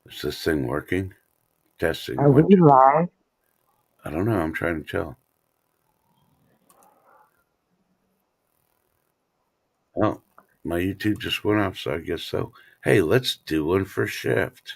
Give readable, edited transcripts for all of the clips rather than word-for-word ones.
Is this thing working? Testing Are one. we live? I don't know. I'm trying to tell. Oh, my YouTube just went off, so I guess so. Hey, let's do one for Shift.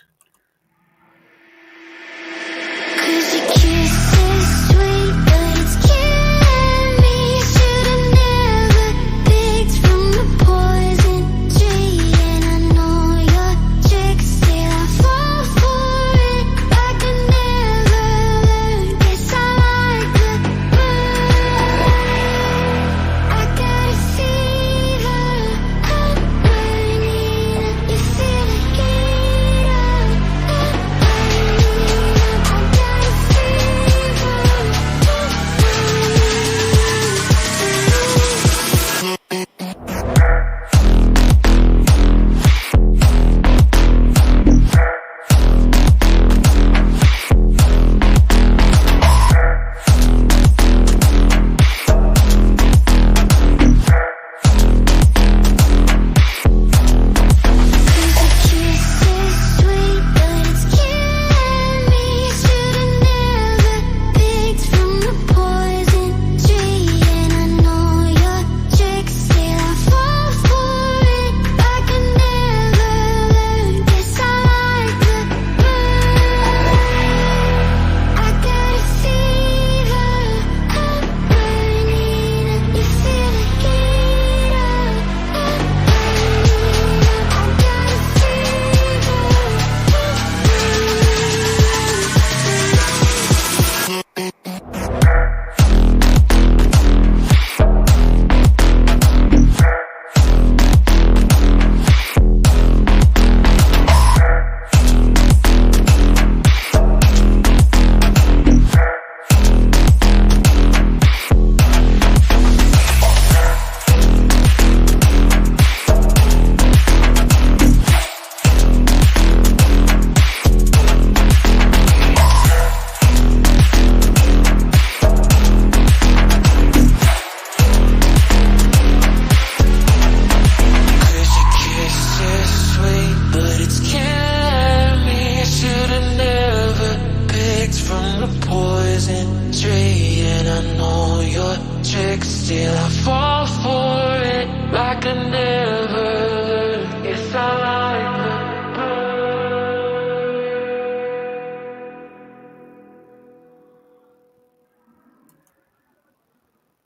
Cause your kiss is sweet, but it's killing me. Should've never picked from the poison tree. And I know your tricks, still I fall for it. I could never learn. Guess I like the burn. I got a fever, I'm burning. You feel the heat up. I got a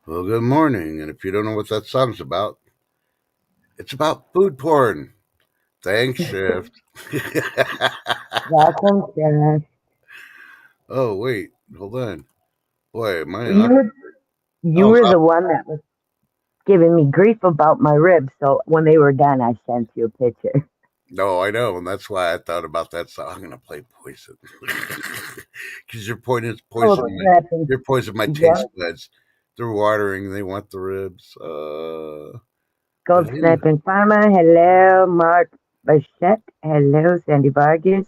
Well, good morning. And if you don't know what that song's about, it's about food porn. Thanks, Shift. Welcome, Jeff. Oh, wait. Hold on. Boy, am I You up? were, you Oh, were the one that was giving me grief about my ribs, so when they were done, I sent you a picture. no, I know. And that's why I thought about that song. I'm going to play Poison. Because your point is Oh, poison. snapping. Your poison my Yeah, taste buds. They're watering. They want the ribs. But Gold hey, Snapping Farmer. Hello, Mark Bichette. Hello, Sandy Vargas.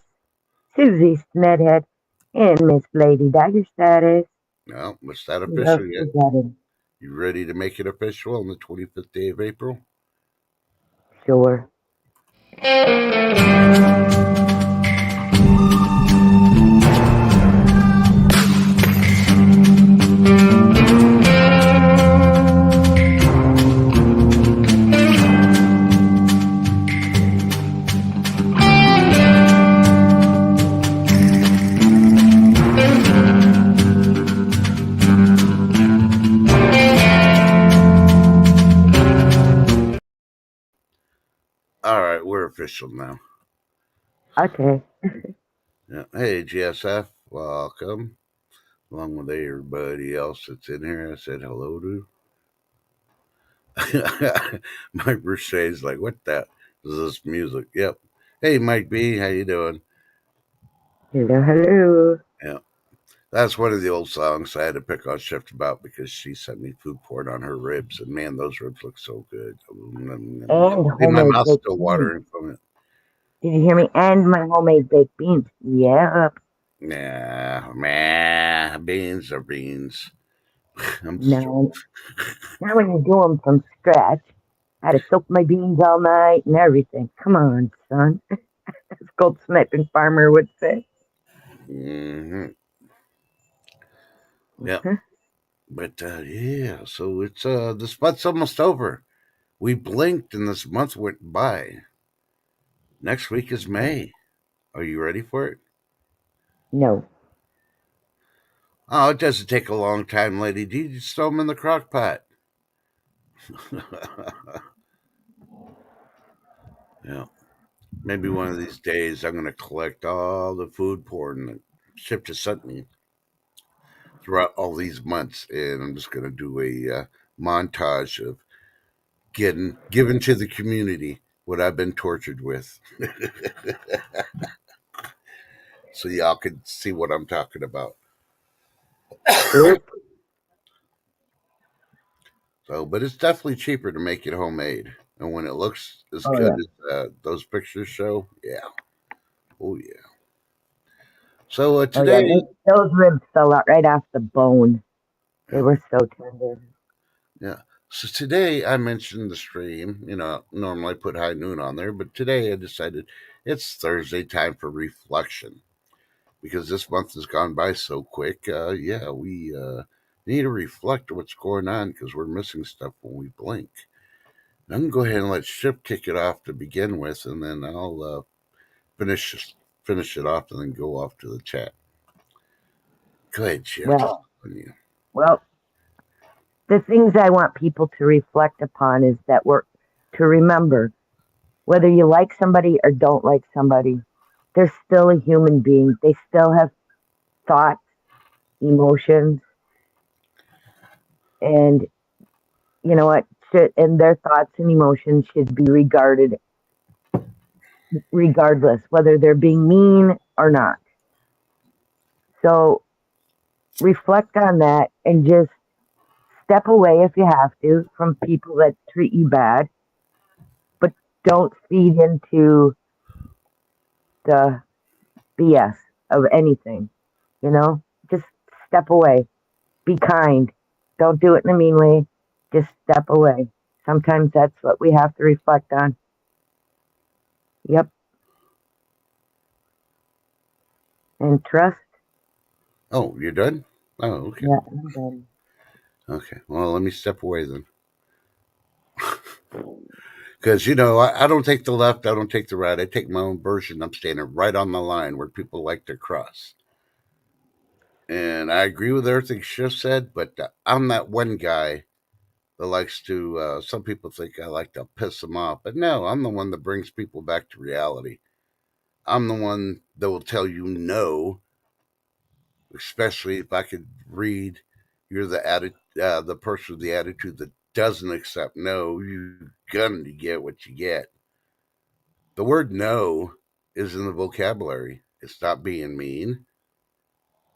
Susie Snedhead. And Miss Lady Dagger Status. no, it's not Who else official we yet. got in? You ready to make it official on the 25th day of April? Sure. All right, we're official now. Okay. Yeah. Hey, GSF, welcome. Along with everybody else that's in here, I said hello to. Mike Bruchet's like, what the is this music? Yep. Hey, Mike B, how you doing? Hello, hello. Yeah. That's one of the old songs I had to pick on Shift about because she sent me food porn on her ribs, and man, those ribs look so good. And And my homemade mouth's baked still beans. watering from it. Did you hear me? And my homemade baked beans. Yeah. Nah, man, beans are beans. I'm just No, not when you do them from scratch. I had to soak my beans all night and everything. Come on, son. Goldsmith and Farmer would say. Hmm. Yeah. Mhm. But yeah, so it's this month's almost over. We blinked and this month went by. Next week is May. Are you ready for it? No. Oh, it doesn't take a long time, Lady D. Just throw them in the crock pot. Yeah. Maybe one of these days I'm going to collect all the food porn that shipped to sent me throughout all these months, and I'm just going to do a montage of getting given to the community what I've been tortured with, so y'all can see what I'm talking about. Oop. So, but it's definitely cheaper to make it homemade, and when it looks as Oh good yeah. as those pictures show, yeah, oh yeah. So Oh yeah. today, Those ribs fell out right off the bone. They yeah, were so tender. yeah. So today I mentioned the stream. Normally I put high noon on there, but today I decided it's Thursday time for reflection because this month has gone by so quick. Yeah, we need to reflect on what's going on because we're missing stuff when we blink. I'm gonna go ahead and let Ship kick it off to begin with, and then I'll finish finish it off, and then go off to the chat. Go ahead, Ship. Well, well, the things I want people to reflect upon is that we're to remember whether you like somebody or don't like somebody, they're still a human being. They still have thoughts, emotions, and you know what? And their thoughts and emotions should be regarded regardless whether they're being mean or not. So reflect on that and just step away if you have to from people that treat you bad, but don't feed into the BS of anything. You know, just step away. Be kind. Don't do it in a mean way. Just step away. Sometimes that's what we have to reflect on. Yep. And trust. Oh, you're done? Oh, okay. Yeah, I'm done. Okay. Well, let me step away then. Because, I don't take the left, I don't take the right. I take my own version. I'm standing right on the line where people like to cross. And I agree with everything Schiff said, but I'm that one guy that likes to, some people think I like to piss them off. But no, I'm the one that brings people back to reality. I'm the one that will tell you no, especially if I could read you're the person with the attitude that doesn't accept no. You're gonna get what you get. The word no is in the vocabulary. It's not being mean.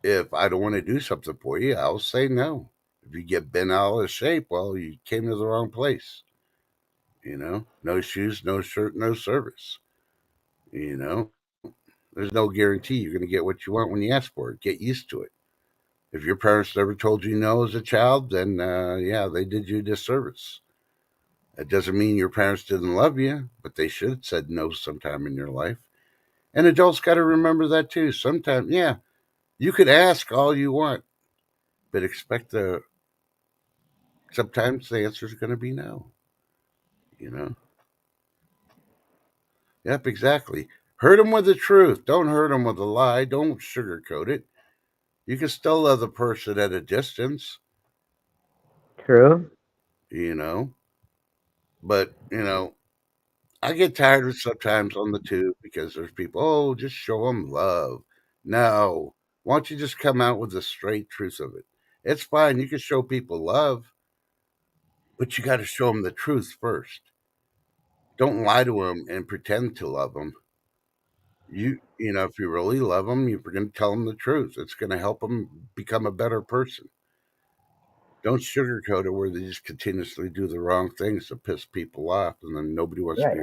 If I don't want to do something for you, I'll say no. If you get bent out of shape, well, you came to the wrong place. No shoes, no shirt, no service. You know, there's no guarantee you're going to get what you want when you ask for it. Get used to it. If your parents never told you no as a child, then yeah, they did you a disservice. That doesn't mean your parents didn't love you, but they should have said no sometime in your life. And adults got to remember that too. Sometimes, yeah, you could ask all you want, but expect sometimes the answer is going to be no. You know? Yep, exactly. Hurt them with the truth. Don't hurt them with a lie. Don't sugarcoat it. You can still love the person at a distance, True. you know? But, I get tired of sometimes on the tube because there's people, oh, just show them love. No. Why don't you just come out with the straight truth of it? It's fine. You can show people love, but you got to show them the truth first. Don't lie to them and pretend to love them. If you really love them, you're going to tell them the truth. It's going to help them become a better person. Don't sugarcoat it where they just continuously do the wrong things to piss people off, and then nobody wants to Right.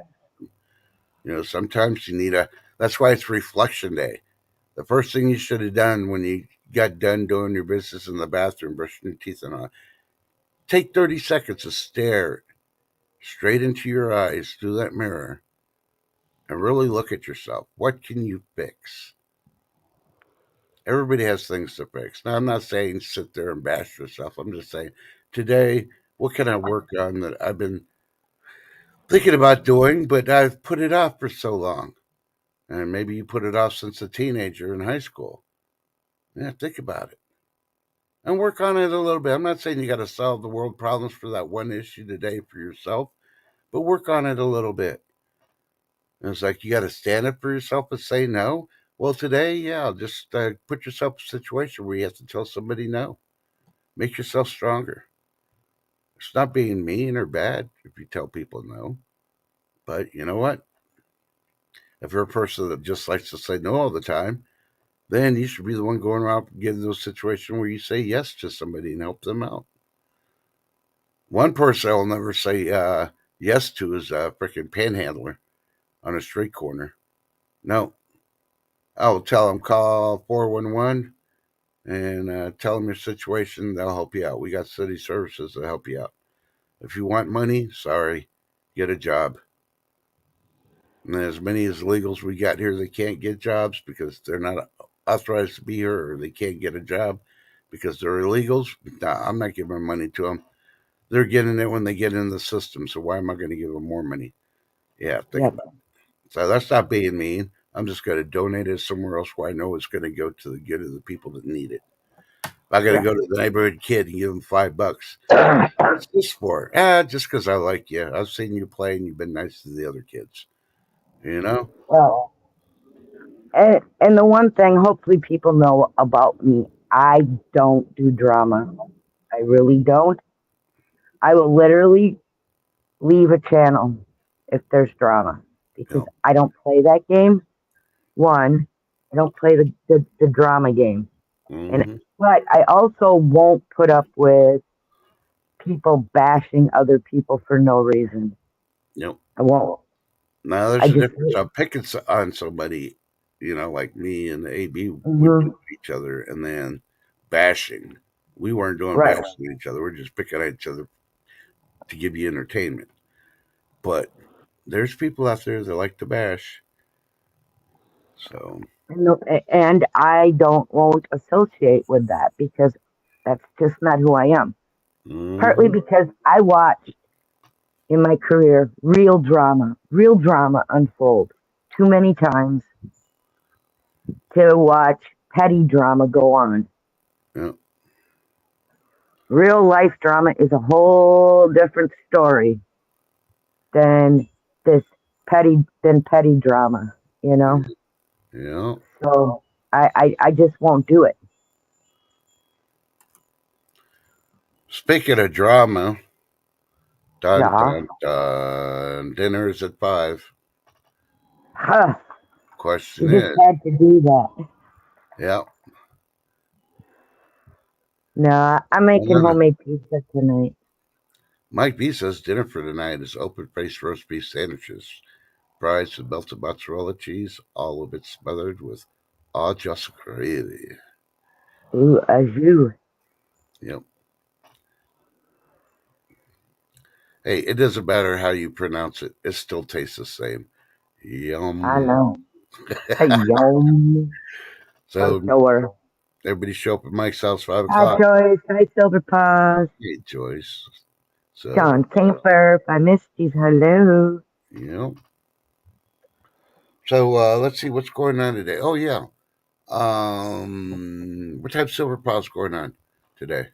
be. Sometimes you need a. That's why it's reflection day. The first thing you should have done when you got done doing your business in the bathroom, brushing your teeth and all, take 30 seconds to stare straight into your eyes through that mirror and really look at yourself. What can you fix? Everybody has things to fix. Now, I'm not saying sit there and bash yourself. I'm just saying today, what can I work on that I've been thinking about doing, but I've put it off for so long? And maybe you put it off since a teenager in high school. Yeah, think about it and work on it a little bit. I'm not saying you got to solve the world problems for that one issue today for yourself, but work on it a little bit. And it's like you got to stand up for yourself and say no. Well, today, yeah, just put yourself in a situation where you have to tell somebody no. Make yourself stronger. It's not being mean or bad if you tell people no. But you know what? If you're a person that just likes to say no all the time, then you should be the one going around and getting those situations where you say yes to somebody and help them out. One person I'll never say yes to is a freaking panhandler on a street corner. No, I'll tell them call 411 and tell them your situation. They'll help you out. We got city services to help you out. If you want money, sorry, get a job. And as many as illegals we got here, they can't get jobs because they're not authorized to be here, or they can't get a job because they're illegals. Nah, I'm not giving money to them. They're getting it when they get in the system. So why am I going to give them more money? Yeah, think Yep. about it. So that's not being mean. I'm just going to donate it somewhere else where I know it's going to go to the good of the people that need it. If I got to Yeah. go to the neighborhood kid and give him $5, what's this for? Just because I like you. I've seen you play and you've been nice to the other kids. You know? Well, and the one thing hopefully people know about me, I don't do drama. I really don't. I will literally leave a channel if there's drama because No. I don't play that game. One, I don't play the drama game. Mm-hmm. But I also won't put up with people bashing other people for no reason. Yep. I won't. Now I there's a just difference. I'm picking on somebody, like me and AB would do mhm. to each other, and then bashing. We weren't doing Right. bashing at each other. We're just picking at each other to give you entertainment. But there's people out there that like to bash. So, And I don't won't associate with that because that's just not who I am. Partly hmm because I watched in my career real drama unfold too many times to watch petty drama go on. yeah, Real life drama is a whole different story than this petty drama, you know? yeah. So I just won't do it. Speaking of drama, dun Yeah. dun dun. Dinner is at 5. Huh. Question You just is, had to do that. yeah, No, I'm making homemade pizza tonight. Mike B says dinner for tonight is open faced roast beef sandwiches, fries with melted mozzarella cheese, all of it smothered with all just gravy. Ooh, as you. Yep. Hey, it doesn't matter how you pronounce it; it still tastes the same. I Yum. know. Hey, yum. For So sure. everybody show up at Mike's house 5 Hi, o'clock. Joyce. Hi, Silver Paws. Hey, Joyce. So, John Kingford. I missed you. Hello. you So let's see what's going on today. Oh yeah. What type of silver pause going on today?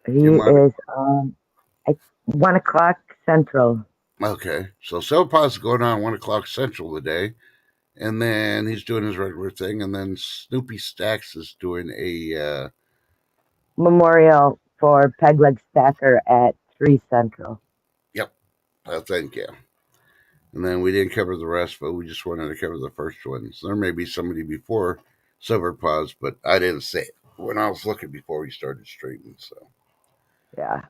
He Do you mind? is at 1 o'clock Central. Okay. So silver pause is going on 1 o'clock Central today, and then he's doing his regular thing, and then Snoopy Stacks is doing a Memorial for Pegleg Stacker at 3 Central. yep, I think yeah. And then we didn't cover the rest, but we just wanted to cover the first one. So there may be somebody before Silver Pause, but I didn't say it when I was looking before we started streaming. So Yeah.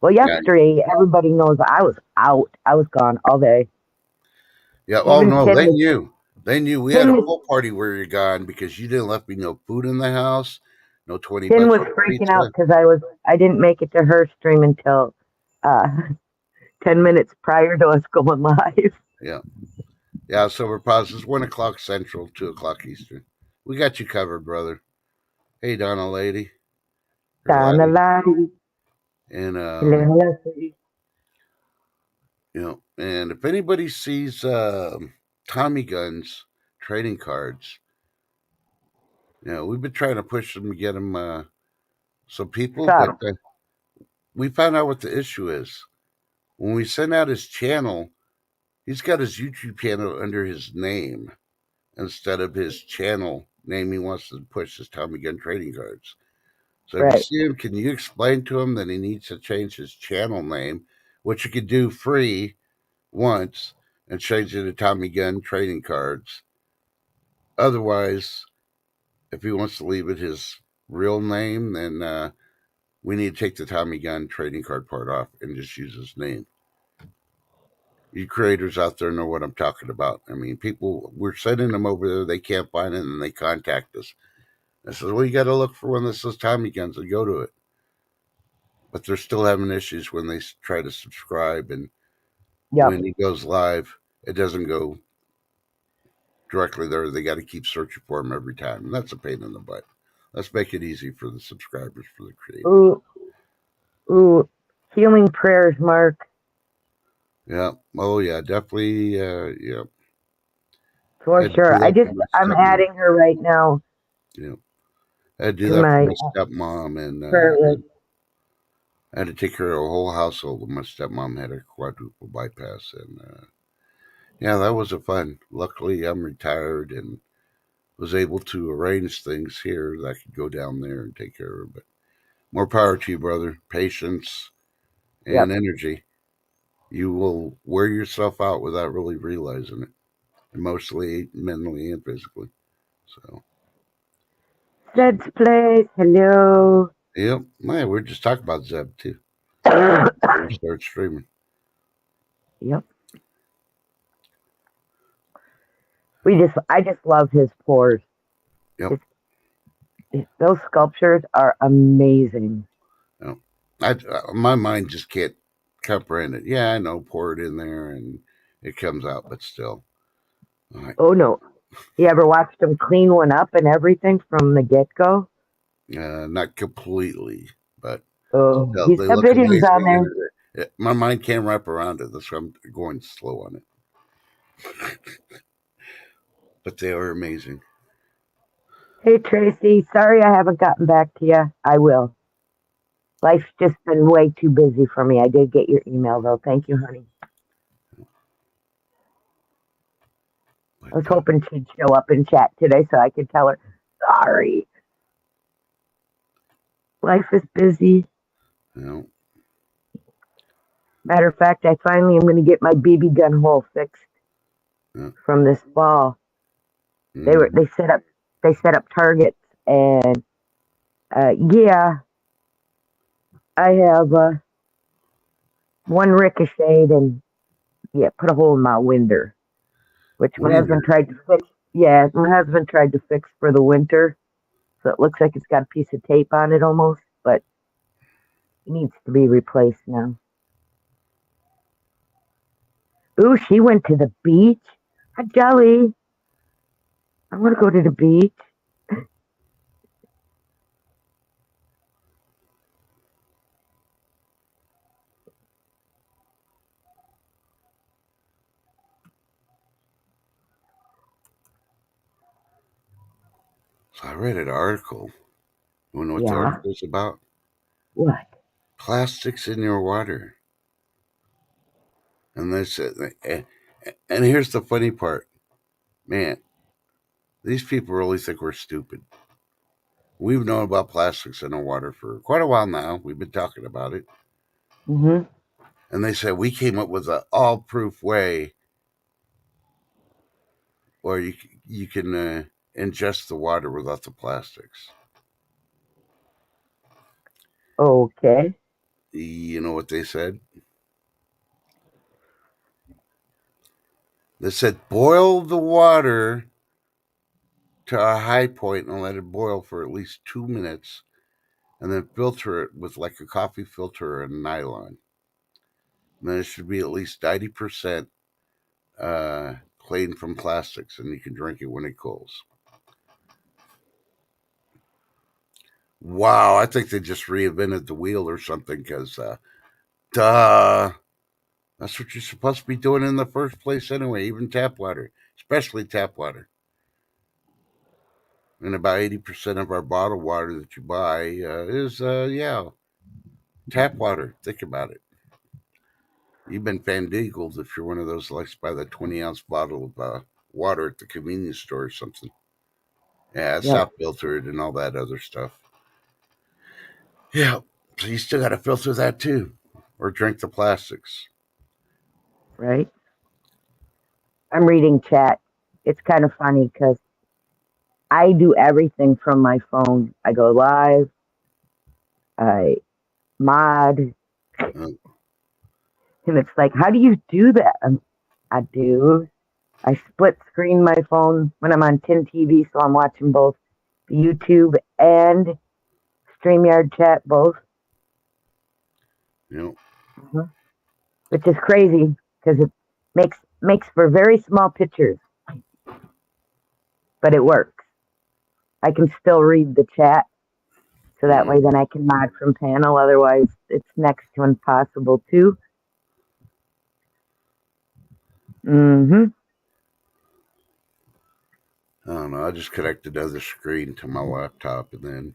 Well, yeah, yesterday, everybody knows I was out. I was gone all day. yeah. Oh Even no, Tim they was, knew. They knew. We had Tim a was, full party where you're gone because you didn't left me no food in the house, no 20 Tim bucks was worth of freaking out pizza. because I didn't make it to her stream until uh, 10 minutes prior to us going live. Yeah. Yeah, Silver Pause is 1 o'clock Central, 2 o'clock Eastern. We got you covered, brother. Hey, Donna Lady. Or Donna Laddie. Lottie. And, Hello, hello, sweetie. and if anybody sees Tommy Guns trading cards, we've been trying to push them to get them some people, but Stop. we found out what the issue is. When we send out his channel, he's got his YouTube channel under his name instead of his channel name he wants to push his Tommy Gun trading cards. So if you Right. see him, can you explain to him that he needs to change his channel name, which you could do free once, and change it to Tommy Gun Trading Cards? Otherwise, if he wants to leave it his real name, then we need to take the Tommy Gun Trading Card part off and just use his name. You creators out there know what I'm talking about. I mean, people, we're sending them over there, they can't find it, and they contact us. I said, well, you got to look for one that says Tommy Guns and go to it. But they're still having issues when they try to subscribe, and Yep. when he goes live, it doesn't go directly there. They got to keep searching for him every time, and that's a pain in the butt. Let's make it easy for the subscribers, for the creators. Ooh, ooh. Healing prayers, Mark. Yeah. Oh yeah. Definitely. Yeah. I For had to do sure. that for my I'm stepmom. adding her right now Yeah. I had to do to that for my my stepmom, and prayer list. I had to take care of a whole household. My stepmom had a quadruple bypass, and yeah, that was a fun. Luckily, I'm retired and was able to arrange things here that I could go down there and take care of her. But more power to you, brother. Patience and Yep. energy. You will wear yourself out without really realizing it, emotionally, mentally, and physically. So, Zed's place. Hello. yep. Man, we're just talking about Zeb too. We start streaming. Yep. I just love his pores. Yep. Those sculptures are amazing. Yep. My mind just can't comprehend it. Yeah, I know, pour it in there and it comes out, but still, like, Oh no. You ever watched him clean one up and everything from the get go? not completely, but Oh, still, he's they got look videos on amazing, there. and my mind can't wrap around it. That's why I'm going slow on it. But they are amazing. Hey Tracy, sorry I haven't gotten back to you. I will. Life's just been way too busy for me. I did get your email though. Thank you, honey. I But was hoping she'd show up in chat today so I could tell her, sorry. Life is busy. you know, Matter of fact, I finally am going to get my BB gun hole fixed yeah. from this fall. Mm, They set up targets, and yeah, I have one ricocheted and yeah, put a hole in my window, which my husband Winder. tried to fix. Yeah, my husband tried to fix for the winter, so it looks like it's got a piece of tape on it almost, but it needs to be replaced now. Ooh, she went to the beach. Hi, Jelly. I want to go to the beach. So I read an article. You want to know what the Yeah. article is about? What? Plastics in your water. And they said, and here's the funny part, man. These people really think we're stupid. We've known about plastics in our water for quite a while now. We've been talking about it. Mm-hmm. And they said we came up with an all-proof way where you can ingest the water without the plastics. Okay. You know what they said? They said boil the water to a high point and let it boil for at least 2 minutes, and then filter it with like a coffee filter and nylon. And then it should be at least 90% clean from plastics, and you can drink it when it cools. Wow, I think they just reinvented the wheel or something because, duh, that's what you're supposed to be doing in the first place anyway, even tap water, especially tap water. And about 80% of our bottled water that you buy is, yeah, tap water. Think about it. You've been fandangled if you're one of those likes to buy the 20-ounce bottle of water at the convenience store or something. Yeah, it's Yep. not filtered and all that other stuff. Yeah, so you still got to filter that too, or drink the plastics. Right. I'm reading chat. It's kind of funny because I do everything from my phone. I go live. I mod, Uh, and it's like, how do you do that? I do. I split screen my phone when I'm on Tin TV, so I'm watching both the YouTube and StreamYard chat both, you know, Mhm. which is crazy because it makes for very small pictures, but it works. I can still read the chat, so that mm, way then I can mod from panel. Otherwise, it's next to impossible too. Mm-hmm. I don't know. I just connect another screen to my laptop, and then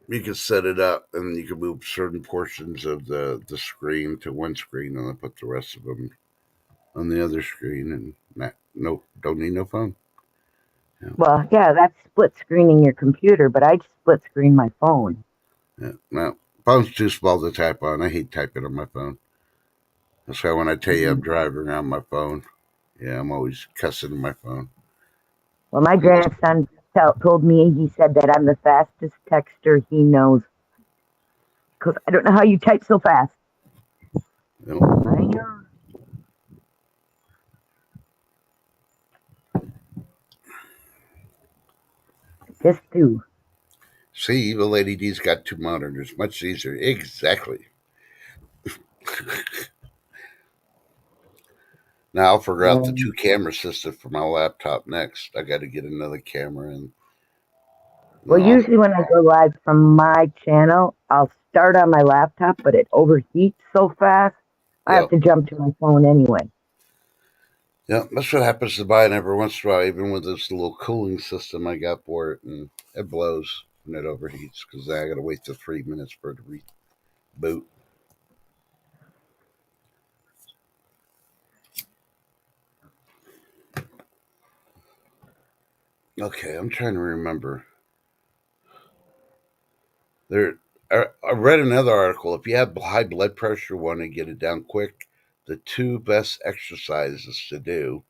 you can set it up, and you can move certain portions of the screen to one screen, and then put the rest of them on the other screen, and no, don't need no phone. Yeah, Well, yeah, that's split screening your computer, but I just split screen my phone. yeah. No, phone's too small to type on. I hate typing on my phone. That's why when I tell you I'm Mhm. driving around my phone, yeah, I'm always cussing in my phone. Well, my grandson told me, he said that I'm the fastest texter he knows. Because I don't know how you type so fast. You know, I know. Just do. see, the Lady D's got two monitors. Much easier. Exactly. Now I'll figure out the two Um, camera system for my laptop next. I got to get another camera and well, no, usually when I go live from my channel, I'll start on my laptop, but it overheats so fast, I have yep, to jump to my phone anyway. yep. That's what happens to mine every once in a while. Even with this little cooling system I got for it, and it blows and it overheats because I got to wait the 3 minutes for it to reboot. Okay, I'm trying to remember. There, I read another article. If you have high blood pressure, want to get it down quick, the two best exercises to do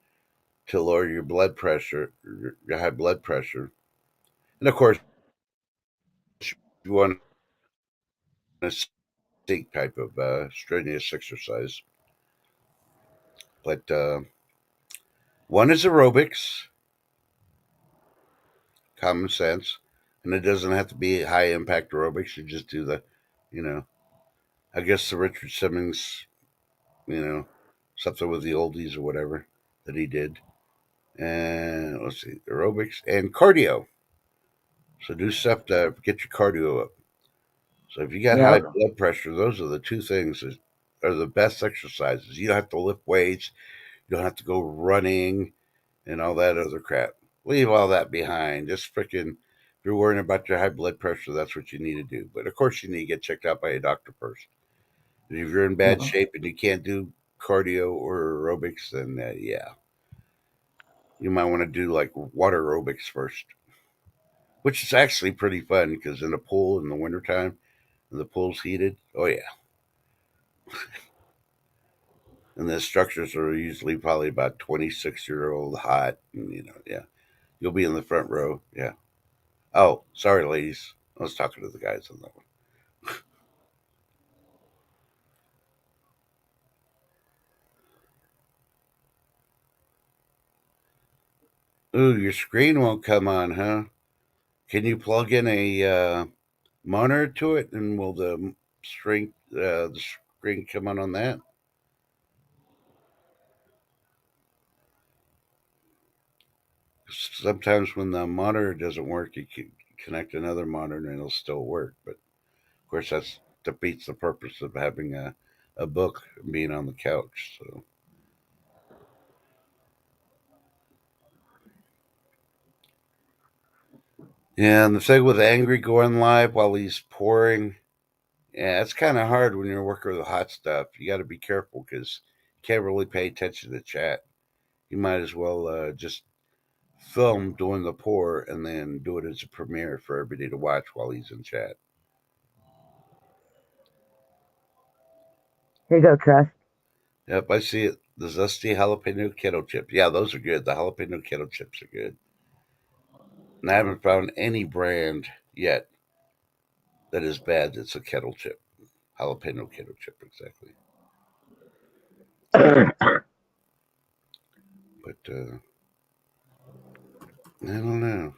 to lower your blood pressure, your high blood pressure, and of course, you want to seek type of strenuous exercise. But one is aerobics, common sense, and it doesn't have to be high impact aerobics. You just do the, you know, I guess the Richard Simmons, you know, something with the oldies or whatever that he did. And let's see, aerobics and cardio. So do stuff to get your cardio up. So if you got high Yep. blood pressure, those are the two things that are the best exercises. You don't have to lift weights. You don't have to go running and all that other crap. Leave all that behind. Just freaking, if you're worrying about your high blood pressure, that's what you need to do. But of course, you need to get checked out by a doctor first. If you're in bad Yep. shape and you can't do cardio or aerobics, then yeah, you might want to do like water aerobics first, which is actually pretty fun because in a pool in the wintertime, and the pool's heated, oh yeah. And the structures are usually probably about 26-year-old hot, and yeah, you'll be in the front row, yeah. Oh, sorry, ladies. I was talking to the guys on that one. Ooh, your screen won't come on, huh? Can you plug in a monitor to it, and will the screen come on that? Sometimes when the monitor doesn't work, you can connect another monitor and it'll still work. But of course, that defeats the purpose of having a book and being on the couch. So yeah, and the thing with Angry going live while he's pouring, yeah, it's kind of hard when you're working with hot stuff. You got to be careful because you can't really pay attention to chat. You might as well just film doing the pour and then do it as a premiere for everybody to watch while he's in chat. Here you go, Trust. Yep, I see it. The zesty jalapeno kettle chip. Yeah, those are good. The jalapeno kettle chips are good. And I haven't found any brand yet that is bad that's a kettle chip. Jalapeno kettle chip, exactly. But I don't know.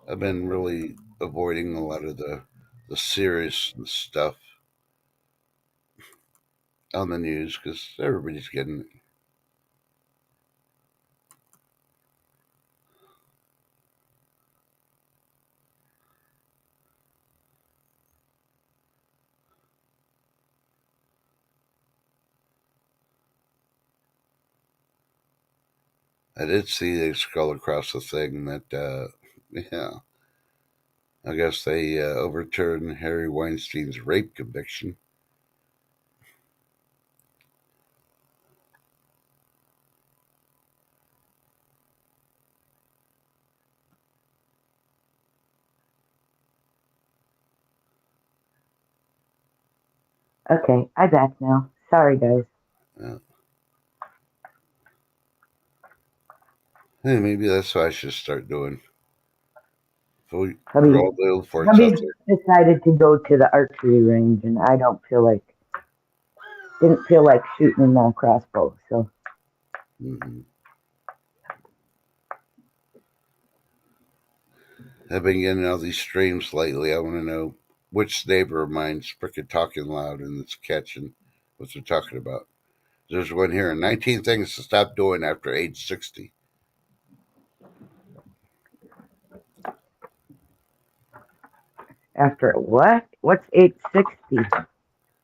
I've been really avoiding a lot of the serious stuff on the news because everybody's getting it. I did see they scroll across the thing that, yeah, I guess they overturned Harry Weinstein's rape conviction. Okay, I'm back now. Sorry, guys. Uh, hey, maybe that's what I should start doing. For Hubby, all the old forts out hubby there. decided to go to the archery range, and I didn't feel like shooting in that crossbow. So Mm-hmm. I've been getting all these streams lately. I want to know which neighbor of mine's freaking talking loud and it's catching what they're talking about. There's one here 19 things to stop doing after age 60. after what? What's 860?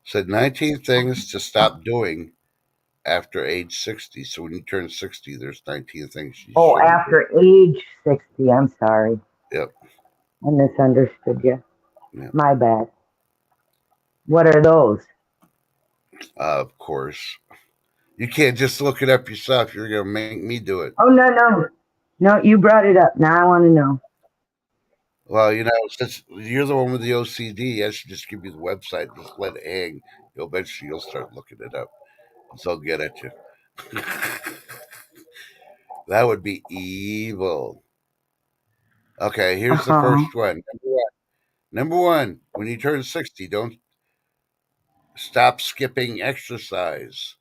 Said 19 things to stop doing after age 60. So when you turn 60, there's 19 things you Oh, shouldn't do. after age 60. I'm sorry. Yep. I misunderstood you. Yep. My bad. What are those? Of course. You can't just look it up yourself. You're going to make me do it. Oh, no. No, you brought it up. Now I want to know. Well, since you're the one with the OCD, I should just give you the website. Just let it hang. Eventually, you'll start looking it up. So I'll get at you. That would be evil. Okay, here's the Uh-huh. first one. Number one, when you turn 60, don't stop skipping exercise.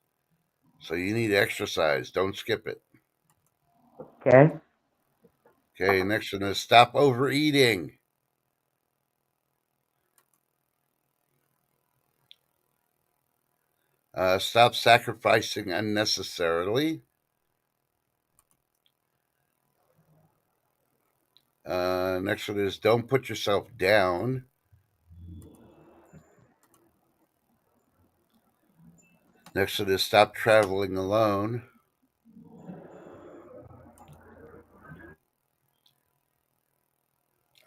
So you need exercise. Don't skip it. Okay. Okay, next one is stop overeating. Stop sacrificing unnecessarily. Next one is don't put yourself down. Next one is stop traveling alone.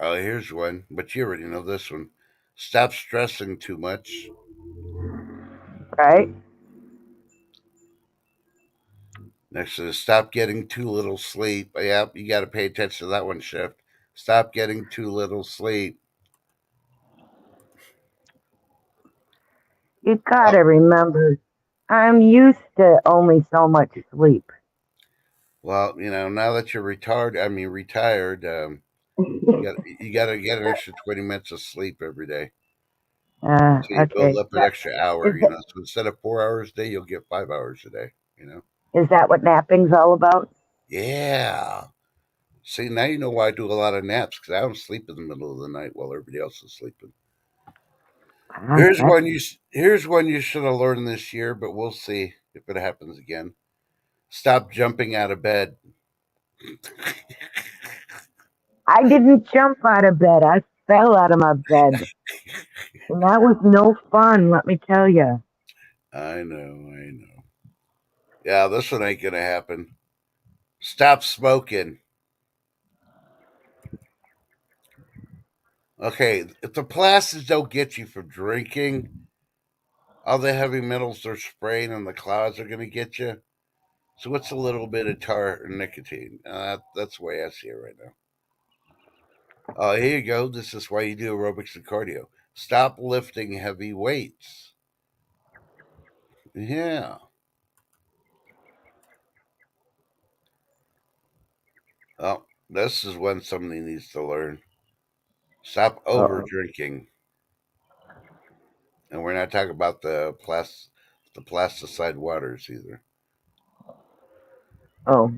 Oh, here's one, but you already know this one. Stop stressing too much. Right? Next is stop getting too little sleep. Yeah, you got to pay attention to that one, Chef. Stop getting too little sleep. You gotta remember, I'm used to only so much sleep. Well, now that you're retired, you got to get an extra 20 minutes of sleep every day. So you build Okay. up an extra hour. Is that, So instead of 4 hours a day, you'll get 5 hours a day. is that what napping's all about? Yeah. See, now you know why I do a lot of naps because I don't sleep in the middle of the night while everybody else is sleeping. Here's That's one you here's one you should have learned this year, but we'll see if it happens again. Stop jumping out of bed. I didn't jump out of bed. I fell out of my bed. And that was no fun, let me tell you. I know, I know. Yeah, this one ain't gonna happen. Stop smoking. Okay, if the plastics don't get you from drinking, all the heavy metals they're spraying in the clouds are gonna get you. So what's a little bit of tar and nicotine? That's the way I see it right now. Oh, here you go. This is why you do aerobics and cardio. Stop lifting heavy weights. Yeah. Oh, this is when somebody needs to learn. Stop over Uh-oh. drinking. And we're not talking about the plasticide waters either. Oh,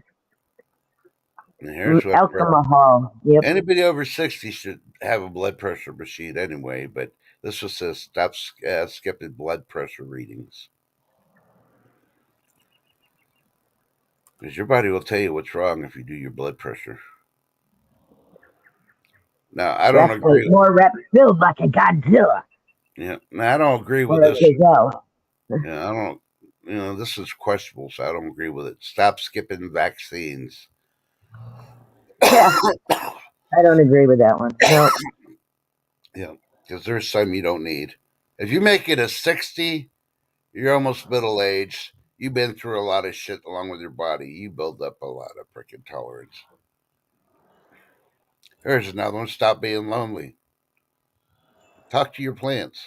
And here's what alcohol. Yep. anybody over 60 should have a blood pressure machine anyway, but this just says stop skipping blood pressure readings. Because your body will tell you what's wrong if you do your blood pressure. Now, I don't Breath weight, agree. more reps filled like a Godzilla Yeah, now I don't agree with or a this. gazelle. Yeah, I don't. This is questionable, so I don't agree with it. Stop skipping vaccines. Yeah, I don't agree with that one. No, Yeah, because there's some you don't need. If you make it a 60, you're almost middle aged. You've been through a lot of shit along with your body. You build up a lot of freaking tolerance. There's another one. Stop being lonely. Talk to your plants.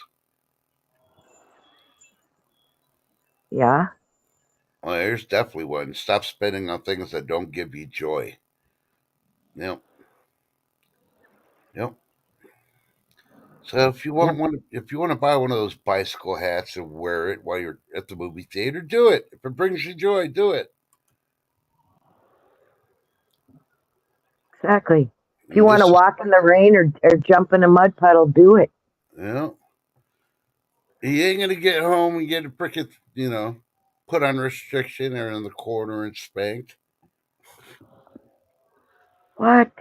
yeah, Well, there's definitely one. Stop spending on things that don't give you joy. Yep. Yep. So yep, if you want to buy one of those bicycle hats and wear it while you're at the movie theater, do it. If it brings you joy, do it. exactly. If you And want to this is, walk in the rain or jump in a mud puddle, do it. you know, you ain't gonna get home and get a freaking, put on restriction or in the corner and spanked. What?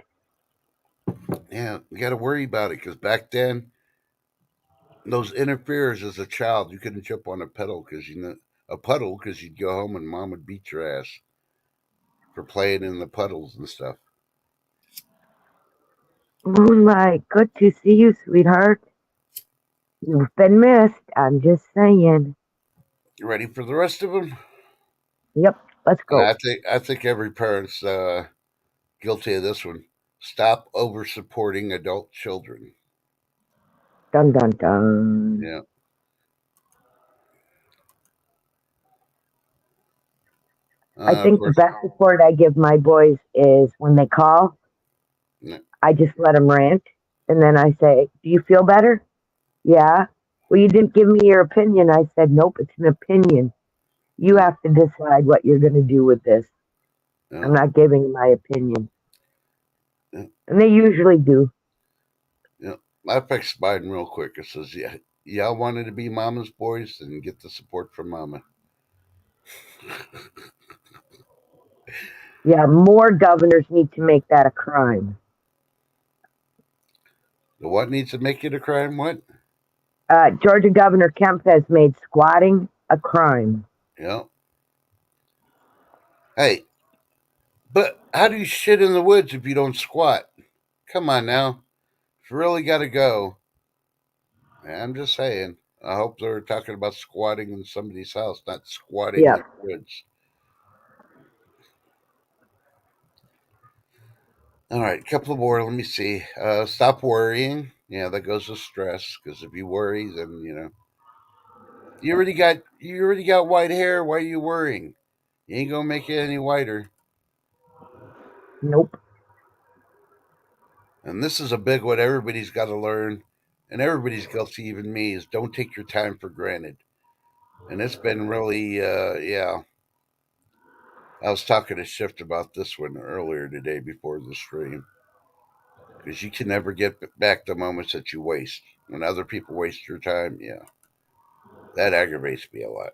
Yeah, you got to worry about it because back then, those interferers as a child, you couldn't jump on a puddle because you'd go home and mom would beat your ass for playing in the puddles and stuff. Moonlight, good to see you, sweetheart. You've been missed. I'm just saying. You ready for the rest of them? Yep, let's go. I think every parent's guilty of this one. Stop over supporting adult children. Dun dun dun. Yeah. I Of think the course. best support I give my boys is when they call, Yeah. I just let them rant. And then I say, do you feel better? Yeah. Well, you didn't give me your opinion. I said, nope, it's an opinion. You Yeah. have to decide what you're going to do with this. Yeah. I'm not giving my opinion. Yeah. And they usually do. Yeah. I fixed mine real quick. It says, yeah, y'all wanted to be mama's boys, then get the support from mama. Yeah, more governors need to make that a crime. The what needs to make it a crime? What? Georgia Governor Kemp has made squatting a crime. Yeah. Hey, but how do you shit in the woods if you don't squat? Come on now. If you really got to go, I'm just saying. I hope they're talking about squatting in somebody's house, not squatting Yeah. in the woods. All right, a couple more. Let me see. Stop worrying. Yeah, that goes with stress. Because if you worry, then you already got white hair. Why are you worrying? You ain't gonna make it any whiter. Nope. And this is a big one. Everybody's got to learn, and everybody's guilty, even me. Is don't take your time for granted. And it's been really, yeah. I was talking to Shift about this one earlier today before the stream because you can never get back the moments that you waste. When other people waste your time, yeah, that aggravates me a lot.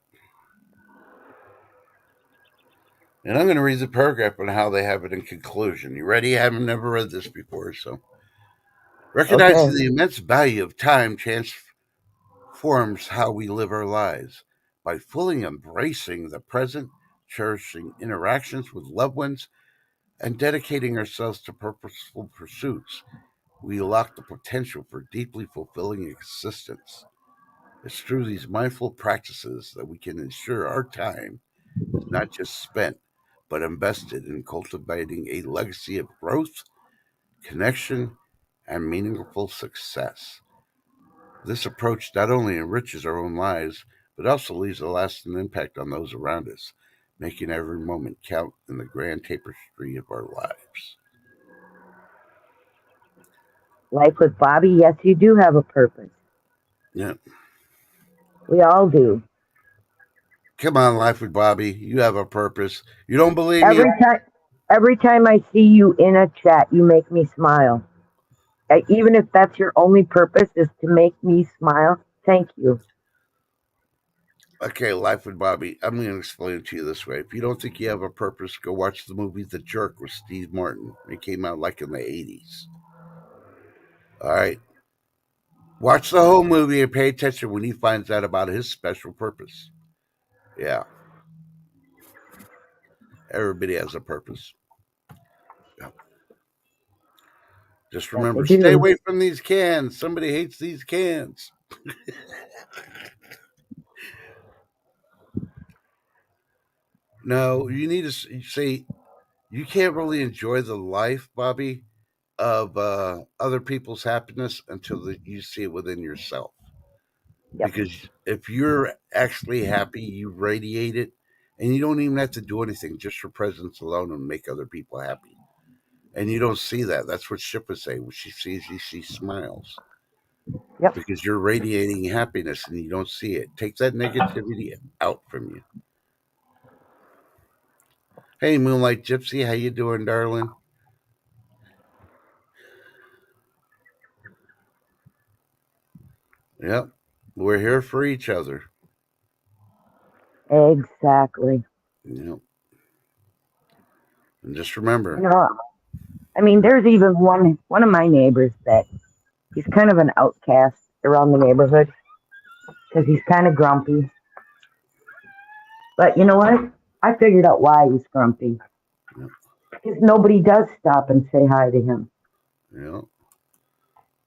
And I'm going to read the paragraph on how they have it in conclusion. You ready? I haven't never read this before, so. Recognizing Okay. the immense value of time transforms how we live our lives. By fully embracing the present, cherishing interactions with loved ones, and dedicating ourselves to purposeful pursuits, we unlock the potential for deeply fulfilling existence. It's through these mindful practices that we can ensure our time is not just spent, but invested in cultivating a legacy of growth, connection, and meaningful success. This approach not only enriches our own lives, but also leaves a lasting impact on those around us, making every moment count in the grand tapestry of our lives. Life with Bobby, yes, you do have a purpose. Yeah. We all do. Come on, Life with Bobby. You have a purpose. You don't believe me? Every time I see you in a chat, you make me smile. Even if that's your only purpose is to make me smile, thank you. Okay, Life with Bobby. I'm going to explain it to you this way. If you don't think you have a purpose, go watch the movie The Jerk with Steve Martin. It came out like in the 80s. All right. Watch the whole movie and pay attention when he finds out about his special purpose. Yeah. Everybody has a purpose. Yeah. Just Yes, I remember, stay do. away from these cans. Somebody hates these cans. No, you need to see. You can't really enjoy the life, Bobby, of other people's happiness until you see it within yourself. Yep. Because if you're actually happy, you radiate it, and you don't even have to do anything. Just your presence alone will make other people happy. And you don't see that. That's what Ship would say. When she sees you, she smiles Yep. because you're radiating happiness, and you don't see it. Take that negativity out from you. Hey, Moonlight Gypsy, how you doing, darling? Yep, we're here for each other. Exactly. Yep, and just You remember, know, I mean, there's even one of my neighbors that he's kind of an outcast around the neighborhood because he's kind of grumpy. But you know what? I figured out why he's grumpy. yep, Because nobody does stop and say hi to him. yep,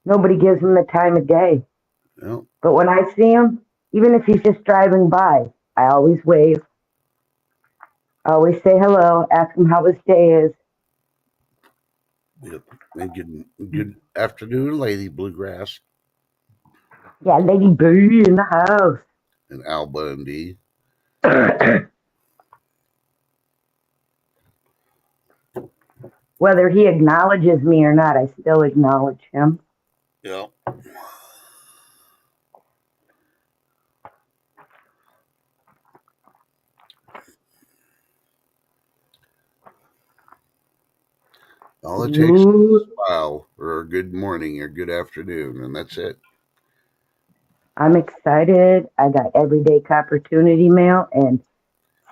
Nobody gives him the time of day. yep, But when I see him, even if he's just driving by, I always wave. I always say hello, ask him how his day is. yep. And good afternoon, Lady Bluegrass Yeah, Lady B in the house. and Al Bundy. Whether he acknowledges me or not, I still acknowledge him. Yep. All it takes is Ooh, a smile or a good morning or good afternoon, and that's it. I'm excited. I got everyday opportunity mail and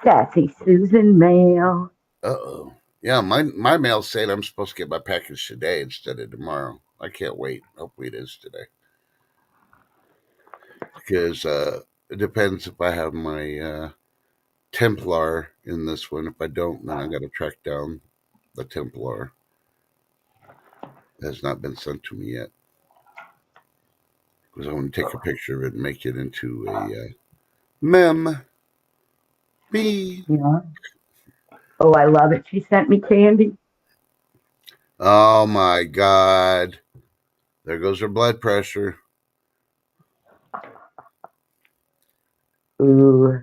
sassy Susan mail. Uh-oh. Yeah, my mail said I'm supposed to get my package today instead of tomorrow. I can't wait. Hopefully it is today. Because it depends if I have my Templar in this one. If I don't, then I got to track down the Templar. It has not been sent to me yet. Because I want to take a picture of it and make it into a mem. Me. Yeah. Oh, I love it. She sent me candy. Oh my God. There goes her blood pressure. Ooh.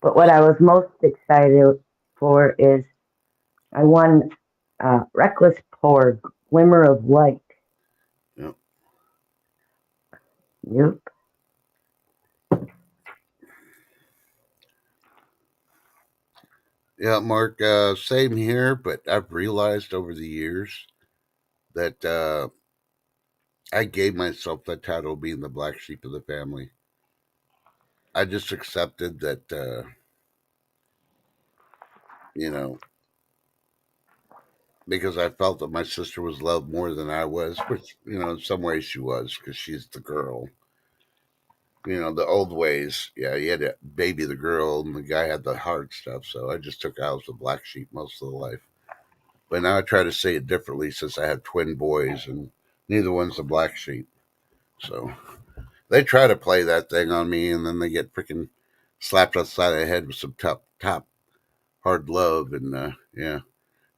But what I was most excited for is I won Reckless Pour Glimmer of Light. Yep. Yep. Yeah, Mark, same here, but I've realized over the years that I gave myself that title being the black sheep of the family. I just accepted that you know, because I felt that my sister was loved more than I was, which, in some ways she was because she's the girl. The old ways, yeah, you had to baby the girl and the guy had the hard stuff. So I just took I was the black sheep most of the life. But now I try to say it differently since I have twin boys and neither one's the black sheep. So they try to play that thing on me and then they get freaking slapped upside the head with some top hard love and yeah.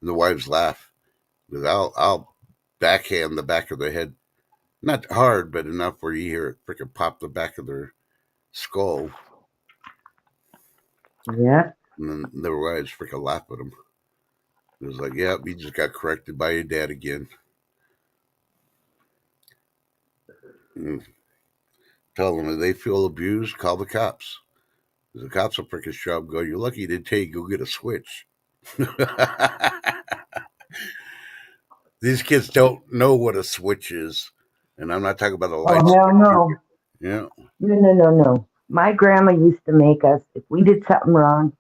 And the wives laugh because I'll backhand the back of their head, not hard, but enough where you hear it freaking pop the back of their skull, Yeah. and then their wives freaking laugh at them. It was like, yeah, you just got corrected by your dad again. And tell them if they feel abused, call the cops. The cops will freaking show up and go, you're lucky you didn't tell you go get a switch. These kids don't know what a switch is. And I'm not talking about a light Oh, hell switch. no. Yeah. No. My grandma used to make us, if we did something wrong,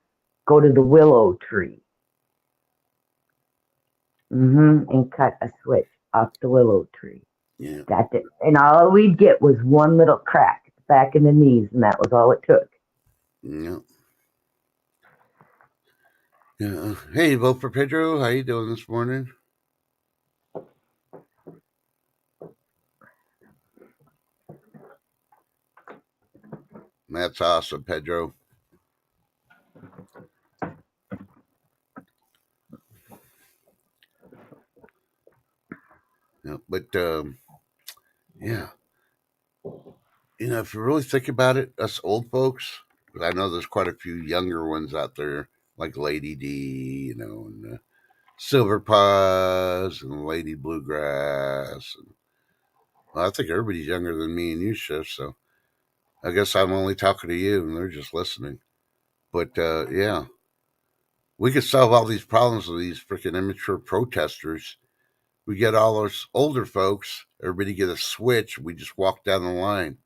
go to the willow tree. And cut a switch off the willow tree. Yeah. That's it. And all we'd get was one little crack back in the knees, and that was all it took. Yeah. Yeah. Hey, vote for Pedro. How you doing this morning? That's awesome, Pedro. Yeah, but yeah, if you really think about it, us old folks, because I know there's quite a few younger ones out there, like Lady D, and Silver Paws and Lady Bluegrass. And, well, I think everybody's younger than me and you, Chef. So I guess I'm only talking to you, and they're just listening. But yeah, we could solve all these problems with these freaking immature protesters. We get all those older folks, everybody get a switch. We just walk down the line.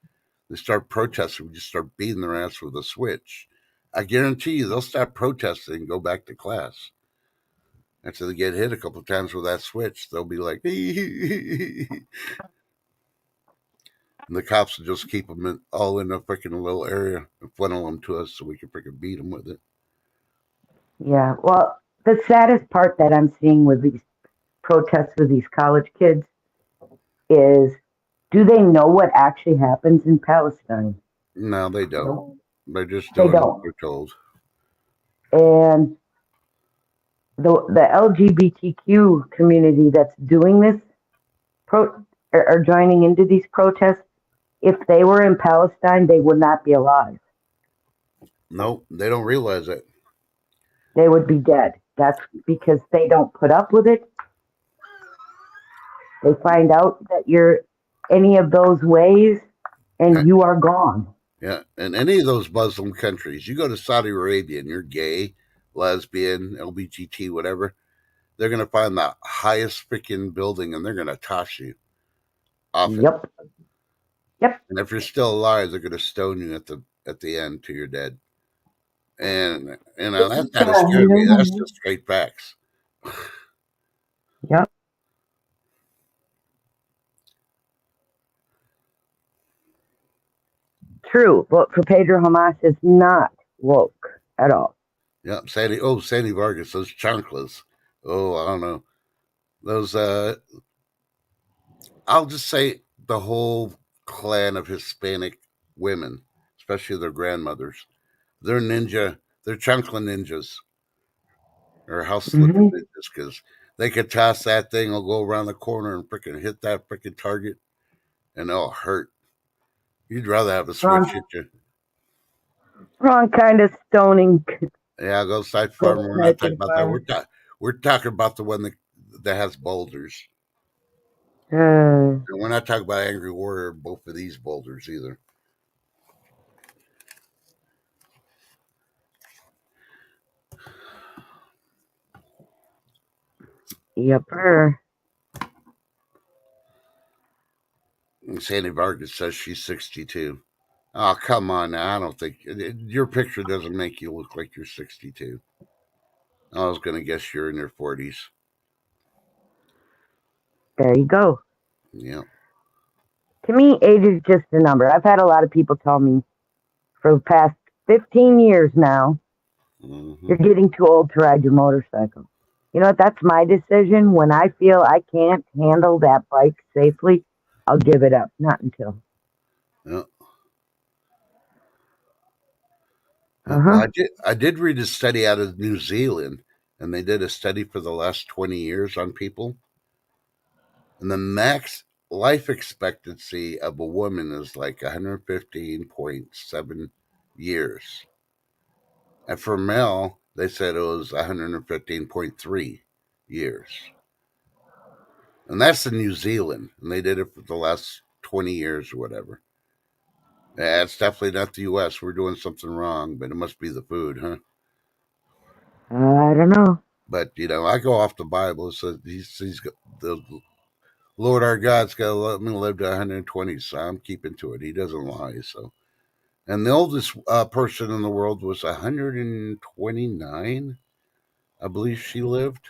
They start protesting. We just start beating their ass with a switch. I guarantee you they'll stop protesting and go back to class. After they get hit a couple of times with that switch, they'll be like, and the cops will just keep them all in a freaking little area and funnel them to us so we can freaking beat them with it. Yeah. Well, the saddest part that I'm seeing with these protests with these college kids is, do they know what actually happens in Palestine? No, they don't. No. They're just They doing what don't. they're told. And the LGBTQ community that's doing this are joining into these protests. If they were in Palestine, they would not be alive. No, they don't realize it. They would be dead. That's because they don't put up with it. They find out that you're any of those ways and you are gone. Yeah, in any of those Muslim countries, you go to Saudi Arabia and you're gay, lesbian, LBGT, whatever, they're going to find the highest freaking building and they're going to toss you off it. Yep. And if you're still alive, they're going to stone you at the end till you're dead. And that's not a scary. That's just straight facts. Yep. True, but for Pedro, Hamas is not woke at all. Yep, Sandy Vargas, those chanclas. Oh, I don't know. Those I'll just say the whole clan of Hispanic women, especially their grandmothers. They're chancla ninjas or house slipping ninjas because they could toss that thing, will go around the corner and freaking hit that freaking target and it'll hurt. You'd rather have a switch hit you. Wrong kind of stoning. Yeah, go side farm. We're not talking about that. We're talking about the one that has boulders. And we're not talking about Angry Warrior, both of these boulders either. Yepper. And Sandy Vargas says she's 62. Oh, come on now. I don't think your picture doesn't make you look like you're 62. I was going to guess you're in your 40s. There you go. Yeah. To me, age is just a number. I've had a lot of people tell me for the past 15 years now, Hmm. you're getting too old to ride your motorcycle. You know what? That's my decision. When I feel I can't handle that bike safely, I'll give it up. Not until. Yeah. Uh Well, huh. I did read a study out of New Zealand, and they did a study for the last 20 years on people. And the max life expectancy of a woman is like 115.7 years. And for male, they said it was 115.3 years. And that's in New Zealand. And they did it for the last 20 years or whatever. Yeah, it's definitely not the US. We're doing something wrong, but it must be the food, huh? I don't know. But, I go off the Bible. So the Lord our God's got to let me live to 120. So I'm keeping to it. He doesn't lie. So, and the oldest person in the world was 129. I believe she lived.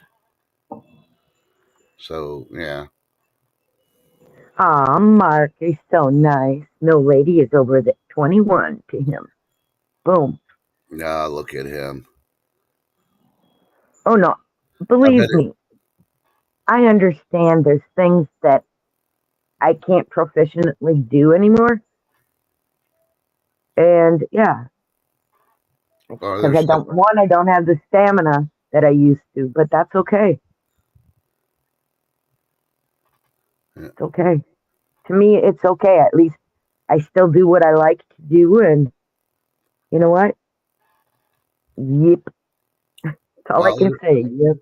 So, yeah. Aw, Mark, you're so nice. No lady is over the 21 to him. Boom. Nah, look at him. Oh, no. I bet Believe me, I understand there's things that I can't proficiently do anymore. And yeah, oh, because there's stuff. I don't have the stamina that I used to, but that's okay. Yeah. It's okay. To me, it's okay. At least I still do what I like to do. And you know what? Yep. That's all I Well, can say. Yep.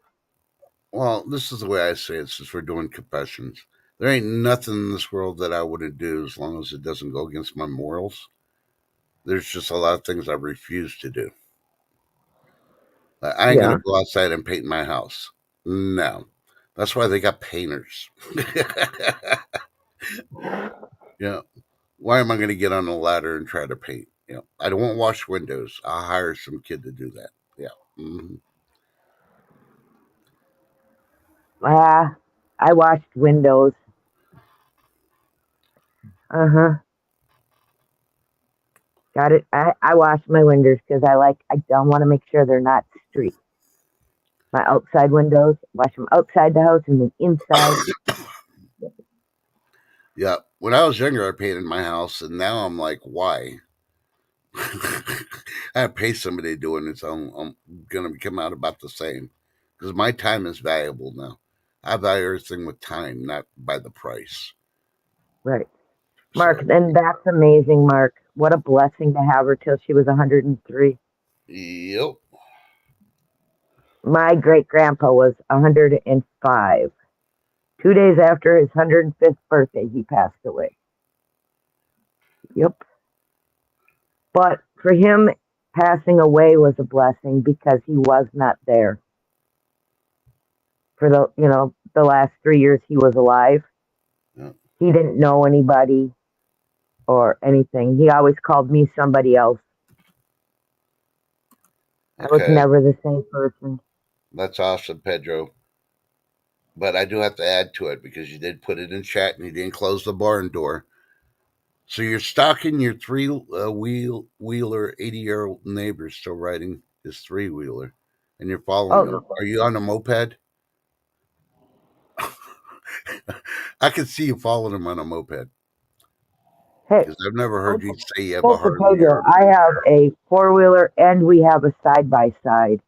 this is the way I say it since we're doing confessions. There ain't nothing in this world that I wouldn't do as long as it doesn't go against my morals. There's just a lot of things I refuse to do. I ain't gonna Yeah. go outside and paint my house. No, that's why they got painters. Yeah, why am I gonna get on a ladder and try to paint? I don't want wash windows. I'll hire some kid to do that. Yeah. Ah, I washed windows. Uh huh. Got it. I wash my windows because I don't want to make sure they're not streaked. My outside windows, wash them outside the house and then inside. Yeah. When I was younger, I painted my house, and now I'm like, why? I pay somebody to do it, and I'm gonna come out about the same because my time is valuable now. I value everything with time, not by the price. Right. Mark, So, and that's amazing, Mark. What a blessing to have her till she was 103. yep. My great grandpa was 105. 2 days after his 105th birthday, he passed away. Yep. But for him, passing away was a blessing because he was not there for the last 3 years he was alive. Yeah. He didn't know anybody or anything. He always called me somebody else. I was Okay, never the same person. that's awesome, Pedro. But I do have to add to it because you did put it in chat and you didn't close the barn door. So you're stalking your three wheeler 80-year-old neighbor still riding his three wheeler, and you're following him. Oh, Are you on a moped? I can see you following him on a moped hey, because I've never heard you say you have a listen, Harley Pedro, or. I have a four wheeler and we have a side by side.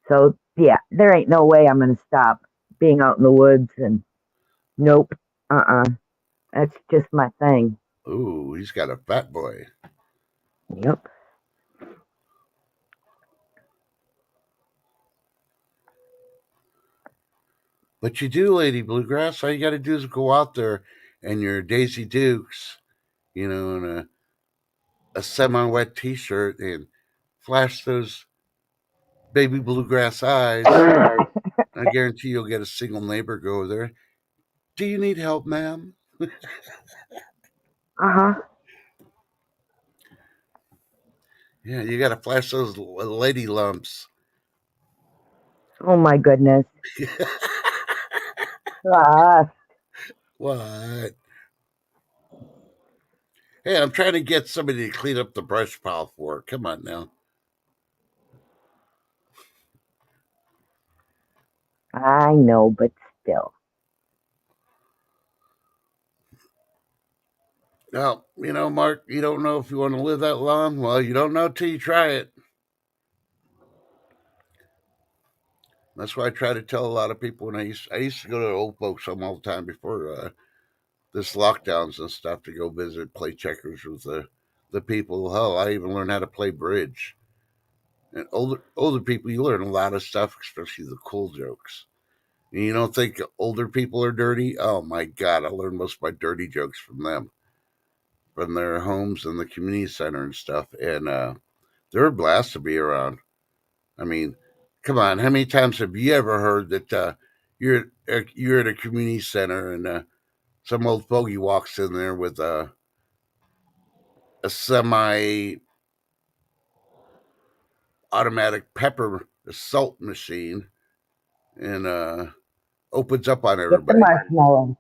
So yeah, there ain't no way I'm gonna stop being out in the woods and nope. That's just my thing. Ooh, he's got a fat boy. Yep. But you do, Lady Bluegrass. All you got to do is go out there and your Daisy Dukes, and a semi-wet T-shirt and flash those baby bluegrass eyes. I guarantee you'll get a single neighbor go over there. Do you need help, ma'am? Uh-huh. Yeah, you got to flash those lady lumps. Oh my goodness. Ah, What? Hey, I'm trying to get somebody to clean up the brush pile for her. Come on now. I know, but still. Now, Mark, you don't know if you want to live that long. Well, you don't know till you try it. That's why I try to tell a lot of people when I used to go to old folks home all the time before this lockdowns and stuff to go visit, play checkers with the people. Hell, I even learned how to play bridge. And older people, you learn a lot of stuff, especially the cool jokes. And you don't think older people are dirty? Oh my God, I learned most of my dirty jokes from them, from their homes and the community center and stuff. And they're a blast to be around. I mean, come on, how many times have you ever heard that you're at a community center and some old fogey walks in there with a semi automatic pepper assault machine and opens up on Get the everybody? marshmallow.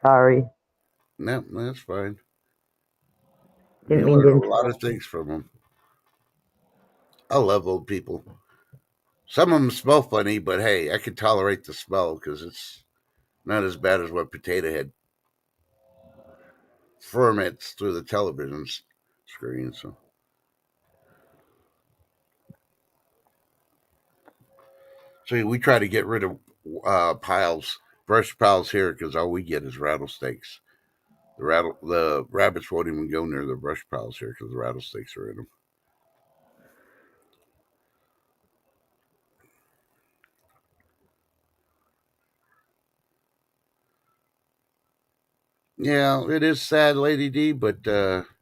Sorry. No, that's fine. Didn't You mean learn to a lot of interrupt. things from them. I love old people. Some of them smell funny, but hey, I can tolerate the smell because it's not as bad as what Potato Head ferments through the television screen. So we try to get rid of brush piles here because all we get is rattlesnakes. The rabbits won't even go near the brush piles here because the rattlesnakes are in them. Yeah, it is sad, Lady D, but Makuna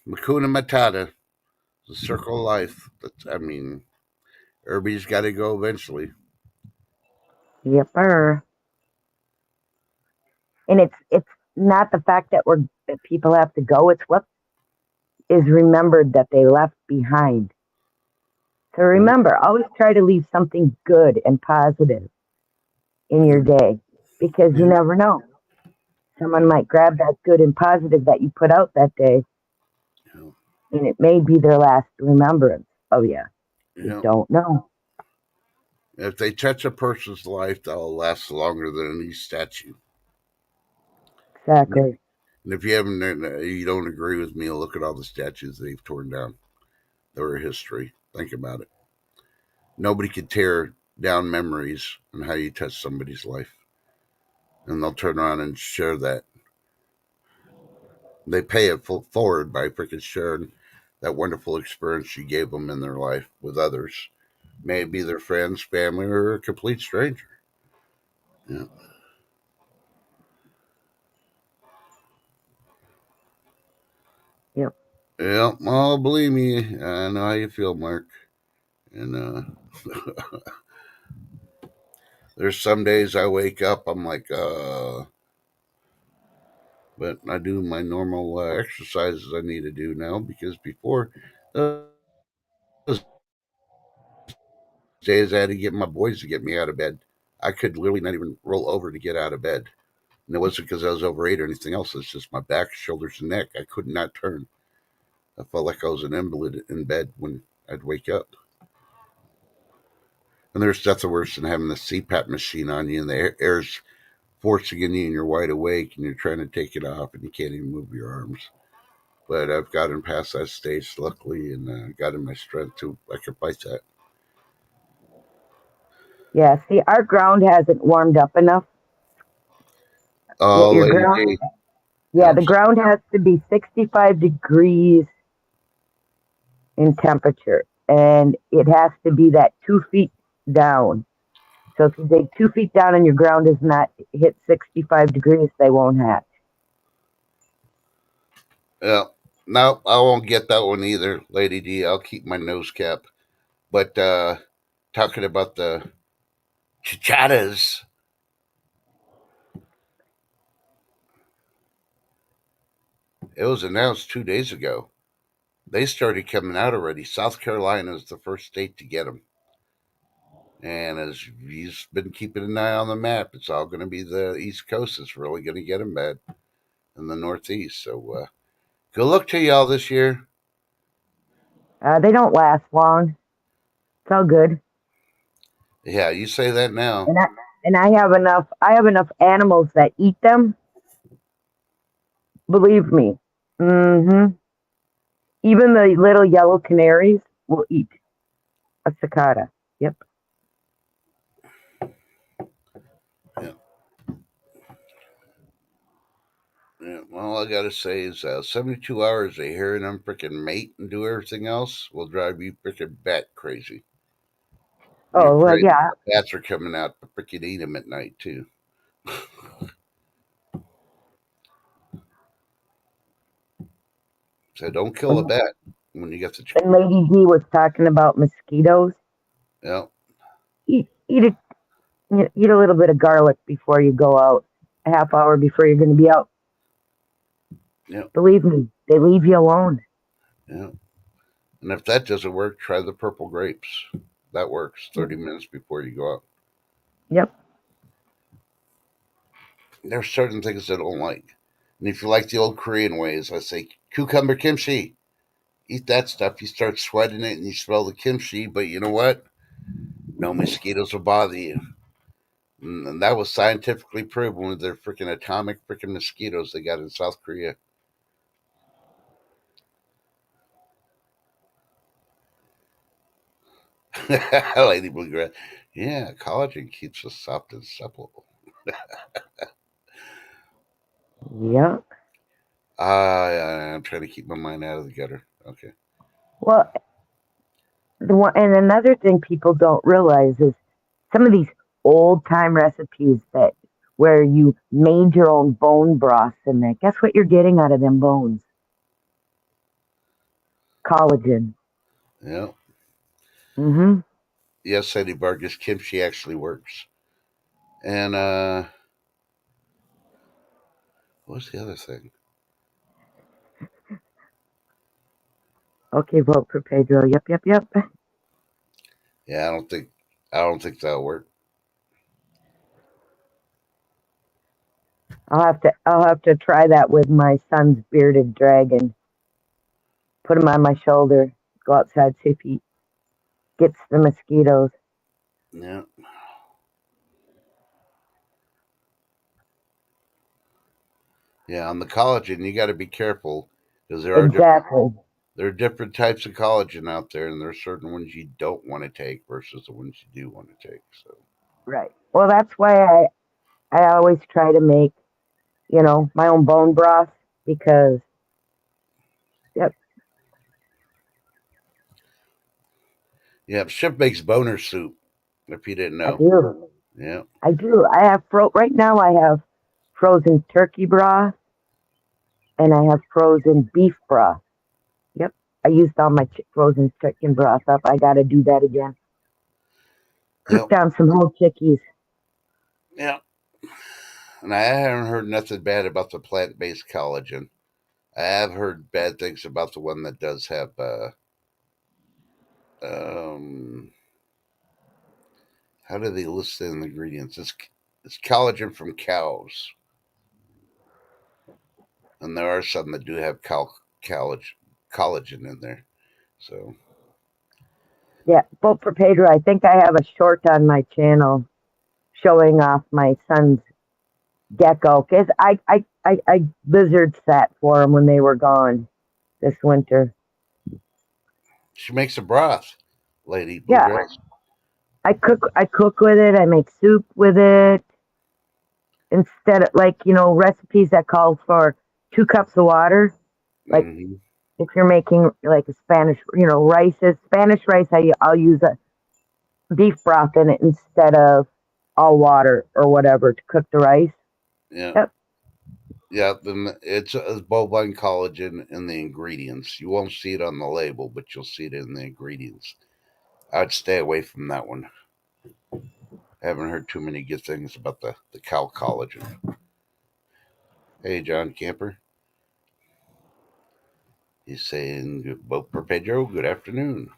Matata, the circle of life. I mean, everybody's got to go eventually. Yepper. And it's not the fact that people have to go, it's what is remembered that they left behind. So Mhm. remember, always try to leave something good and positive in your day because you Yeah, never know. Someone might grab that good and positive that you put out that day, yeah, and it may be their last remembrance. Oh, yeah, you yeah. don't know. If they touch a person's life, they'll last longer than any statue. And Exactly. if you don't agree with me, look at all the statues they've torn down. They're history. Think about it. Nobody could tear down memories and how you touch somebody's life, and they'll turn around and share that. They pay it forward by freaking sharing that wonderful experience you gave them in their life with others. May it be their friends, family, or a complete stranger. Yeah, Yep. yeah. Well, believe me, I know how you feel, Mark. And there's some days I wake up, I'm like, but I do my normal exercises I need to do now because before those days I had to get my boys to get me out of bed. I could literally not even roll over to get out of bed. And it wasn't because I was overweight or anything else. It's just my back, shoulders, and neck. I could not turn. I felt like I was an invalid in bed when I'd wake up. And there's nothing worse than having the CPAP machine on you and the air's forcing in you and you're wide awake and you're trying to take it off and you can't even move your arms. But I've gotten past that stage, luckily, and gotten my strength to I can fight that. Yeah, see, our ground hasn't warmed up enough. Oh, Your Lady ground, D. yeah, Yep. the ground has to be 65 degrees in temperature, and it has to be that 2 feet down. So if you dig 2 feet down and your ground is not hit 65 degrees, they won't hatch. Yep. No, I won't get that one either, Lady D. I'll keep my nose cap. But talking about the chichadas, it was announced 2 days ago They started coming out already. South Carolina is the first state to get them. And as you've been keeping an eye on the map, it's all going to be the East Coast that's really going to get them bad in the Northeast. So good luck to y'all this year. They don't last long. It's all good. Yeah, you say that now. And I have enough. I have enough animals that eat them. Believe me. Mm-hmm. Even the little yellow canaries will eat a cicada. Yep. Yeah. Yeah, well, all I got to say is 72 hours of hearing them freaking mate and do everything else will drive you freaking bat crazy. And you're Oh well, afraid that yeah. the bats are coming out to freaking eat them at night, too. So don't kill a When, bat when you get the chance. when Lady D was talking about mosquitoes, Yeah, eat eat a little bit of garlic before you go out. A half hour before you're going to be out. yeah, Believe me, they leave you alone. yeah. And if that doesn't work, try the purple grapes. That works 30 minutes before you go out. Yep. There's certain things I don't like. And if you like the old Korean ways, I say cucumber kimchi. Eat that stuff. You start sweating it and you smell the kimchi, but you know what? No mosquitoes will bother you. And that was scientifically proven with their freaking atomic freaking mosquitoes they got in South Korea. Lady Bluegrass. Yeah, collagen keeps us soft and supple. Yep. I'm trying to keep my mind out of the gutter. Okay. Well, the one and another thing people don't realize is some of these old time recipes that where you made your own bone broths in there. Guess what you're getting out of them bones? Collagen. Yeah. Mm-hmm. Yes, Eddie Vargas, kimchi actually works. And what's the other thing? Okay, vote for Pedro. Yep, yep, yep. Yeah, I don't think that'll work. I'll have to try that with my son's bearded dragon. Put him on my shoulder. Go outside, see if he gets the mosquitoes. Yeah. Yeah, on the collagen, you got to be careful because Exactly. there are different types of collagen out there, and there are certain ones you don't want to take versus the ones you do want to take. So Right. Well, that's why I always try to make my own bone broth because yep, yeah, Chef makes boner soup. If you didn't I know, do. yeah, I do. Right now. I have frozen turkey broth and I have frozen beef broth. Yep. I used all my frozen chicken broth up. I got to do that again. Cook yep, down some whole chickies. yeah. And I haven't heard nothing bad about the plant-based collagen. I have heard bad things about the one that does have um how do they list the ingredients? It's collagen from cows, and there are some that do have collagen collagen in there. So Yeah. Vote for Pedro. I think I have a short on my channel showing off my son's gecko because I lizard sat for him when they were gone this winter. she makes a broth, Lady Yeah, Bluegrass. I cook with it. I make soup with it instead of recipes that call for 2 cups of water. Like Hmm. if you're making like a Spanish, Spanish rice, I'll use a beef broth in it instead of all water or whatever to cook the rice. Yeah, Yep. yeah. Then it's bovine collagen in the ingredients. You won't see it on the label, but you'll see it in the ingredients. I'd stay away from that one. I haven't heard too many good things about the cow collagen. Hey, John Camper. He's saying, "Vote for Pedro. Good afternoon."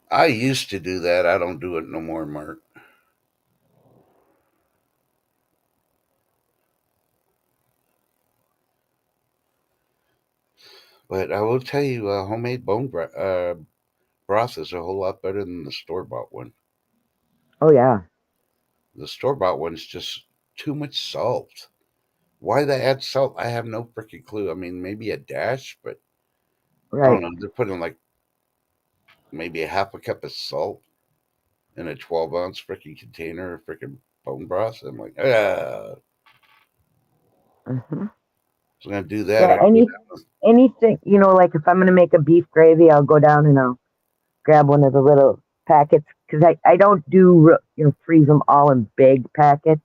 I used to do that. I don't do it no more, Mark. But I will tell you, homemade broth is a whole lot better than the store bought one. Oh yeah, The store bought one's just too much salt. Why they add salt, I have no freaking clue. I mean, maybe a dash, but I don't right. know. They're putting like maybe a half a cup of salt in a 12-ounce freaking container of freaking bone broth. I'm like, Hmm. so I'm gonna do that. Yeah, I go down. anything, like if I'm gonna make a beef gravy, I'll go down and I'll grab one of the little packets because I don't do freeze them all in big packets.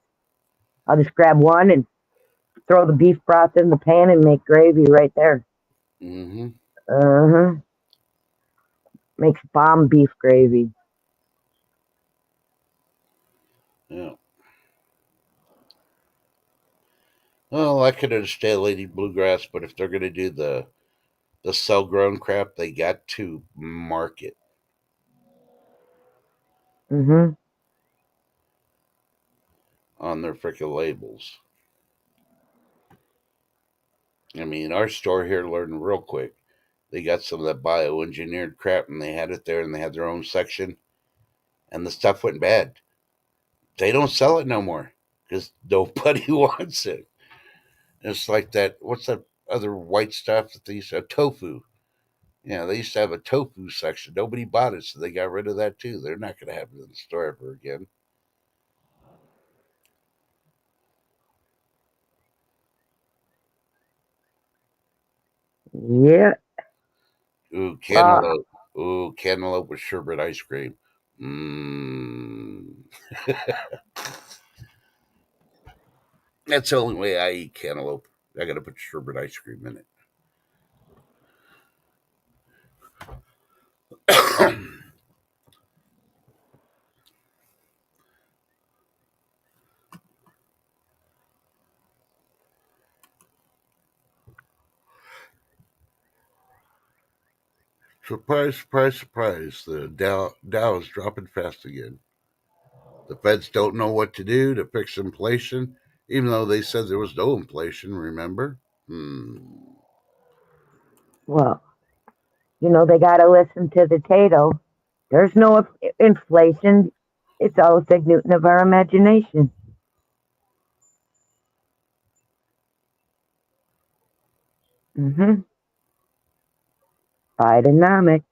I'll just grab one and throw the beef broth in the pan and make gravy right there. Mm-hmm. Uh huh. Makes bomb beef gravy. Yeah. Well, I could understand Lady Bluegrass, but if they're gonna do the cell grown crap, they got to mark it Hmm. on their freaking labels. I mean, our store here learned real quick. They got some of that bioengineered crap and they had it there and they had their own section and the stuff went bad. They don't sell it no more because nobody wants it. It's like that. What's that other white stuff that they used to have? Tofu. Yeah, they used to have a tofu section. Nobody bought it, so they got rid of that too. They're not going to have it in the store ever again. Yeah. Ooh, Well, cantaloupe. Ooh, cantaloupe with sherbet ice cream. Mmm. That's the only way I eat cantaloupe. I got to put sherbet ice cream in it. Surprise, surprise, surprise. The Dow is dropping fast again. The feds don't know what to do to fix inflation, even though they said there was no inflation, remember? Hmm. well, they got to listen to the Tato. There's no inflation. It's all a figment of our imagination. Mm-hmm. Bidenomics.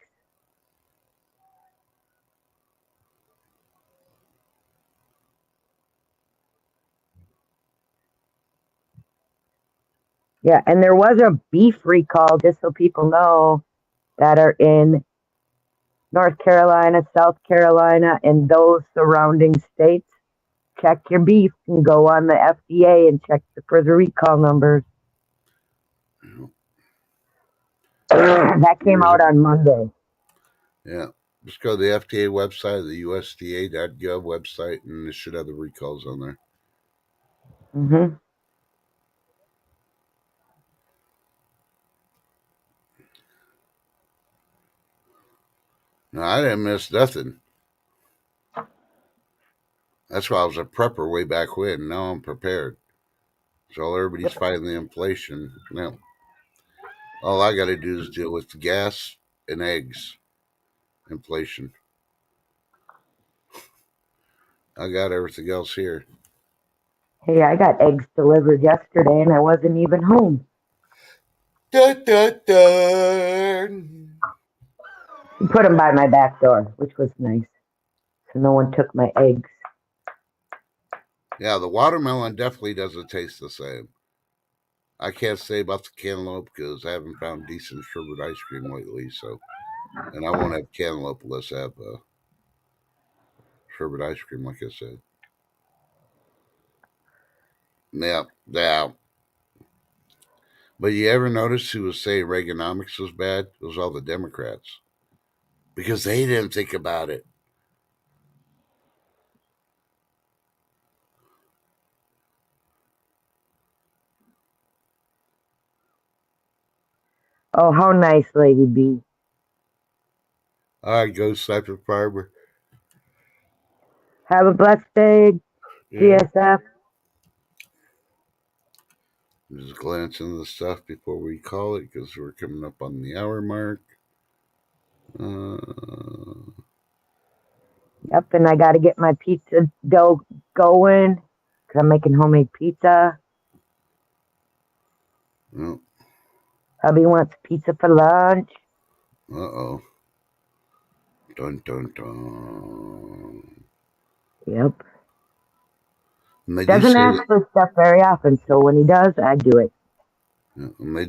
Yeah, and there was a beef recall, just so people know, that are in North Carolina, South Carolina, and those surrounding states. Check your beef and go on the FDA and check for the recall numbers. That came Here's out it. on Monday. Yeah. Just go to the FDA website, the USDA.gov website, and it should have the recalls on there. Hmm. No, I didn't miss nothing. That's why I was a prepper way back when. Now I'm prepared. So everybody's fighting the inflation. Now, all I got to do is deal with gas and eggs inflation. I got everything else here. Hey, I got eggs delivered yesterday and I wasn't even home. Dun, dun, dun. He put them by my back door, which was nice. So no one took my eggs. Yeah, the watermelon definitely doesn't taste the same. I can't say about the cantaloupe because I haven't found decent sherbet ice cream lately. So, and I won't have cantaloupe unless I have sherbet ice cream, like I said. Yeah, yeah. But you ever notice who was saying Reaganomics was bad? It was all the Democrats because they didn't think about it. Oh, how nice, Lady B. All right, go Sniper Farmer. Have a blessed day, Yeah. GSF. Just glance into the stuff before we call it because we're coming up on the hour mark. Uh, Yep, and I got to get my pizza dough going because I'm making homemade pizza. oh, Hubby wants pizza for lunch. uh-oh. Dun, dun, dun. Yep. And they do Doesn't say ask that, for stuff very often, so when he does, I do it. and they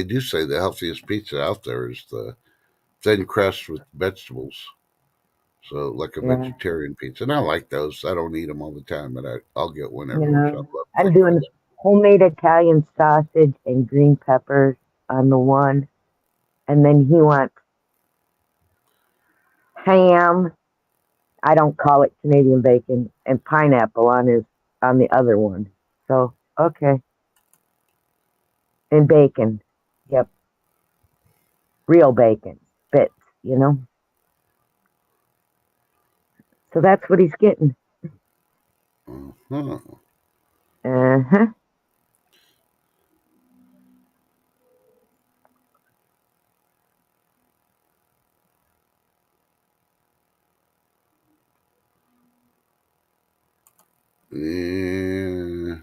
do say the healthiest pizza out there is the thin crust with vegetables. So like a Yeah. vegetarian pizza. And I like those. I don't eat them all the time, but I'll get one every once in a Yeah. while. I love I'm thick doing vegetables. homemade Italian sausage and green peppers on the one, and then he wants ham. I don't call it Canadian bacon, and pineapple on the other one. So okay, and bacon. Yep, real bacon bits. You know. So that's what he's getting. Uh-huh. Uh huh. Yeah.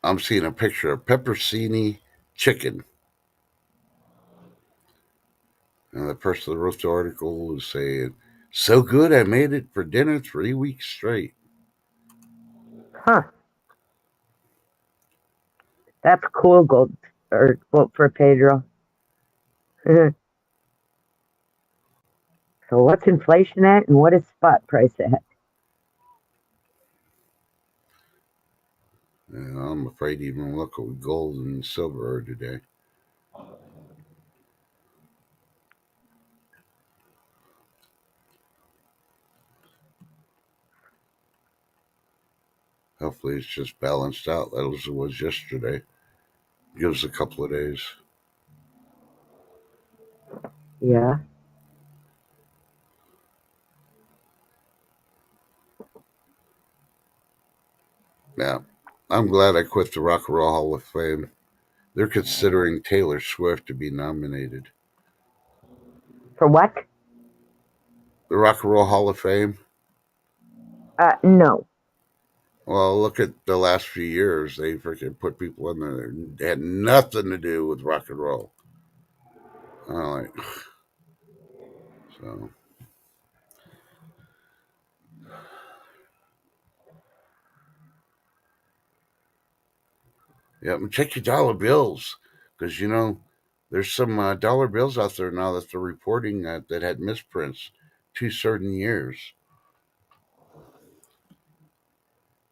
I'm seeing a picture of pepperoni chicken. And the person that wrote the article was saying, so good I made it for dinner 3 weeks straight. Huh. That's cool. Gold or vote for Pedro. So what's inflation at, and what is spot price at? And I'm afraid to even look at what gold and silver are today. Hopefully it's just balanced out as it was yesterday. Give us a couple of days. Yeah. Now, I'm glad I quit the Rock and Roll Hall of Fame. They're considering Taylor Swift to be nominated. For what? The Rock and Roll Hall of Fame? No. Well, look at the last few years. They freaking put people in there that had nothing to do with rock and roll. Like, so, yeah, and check your dollar bills because there's some dollar bills out there now that they're reporting that had misprints 2 certain years.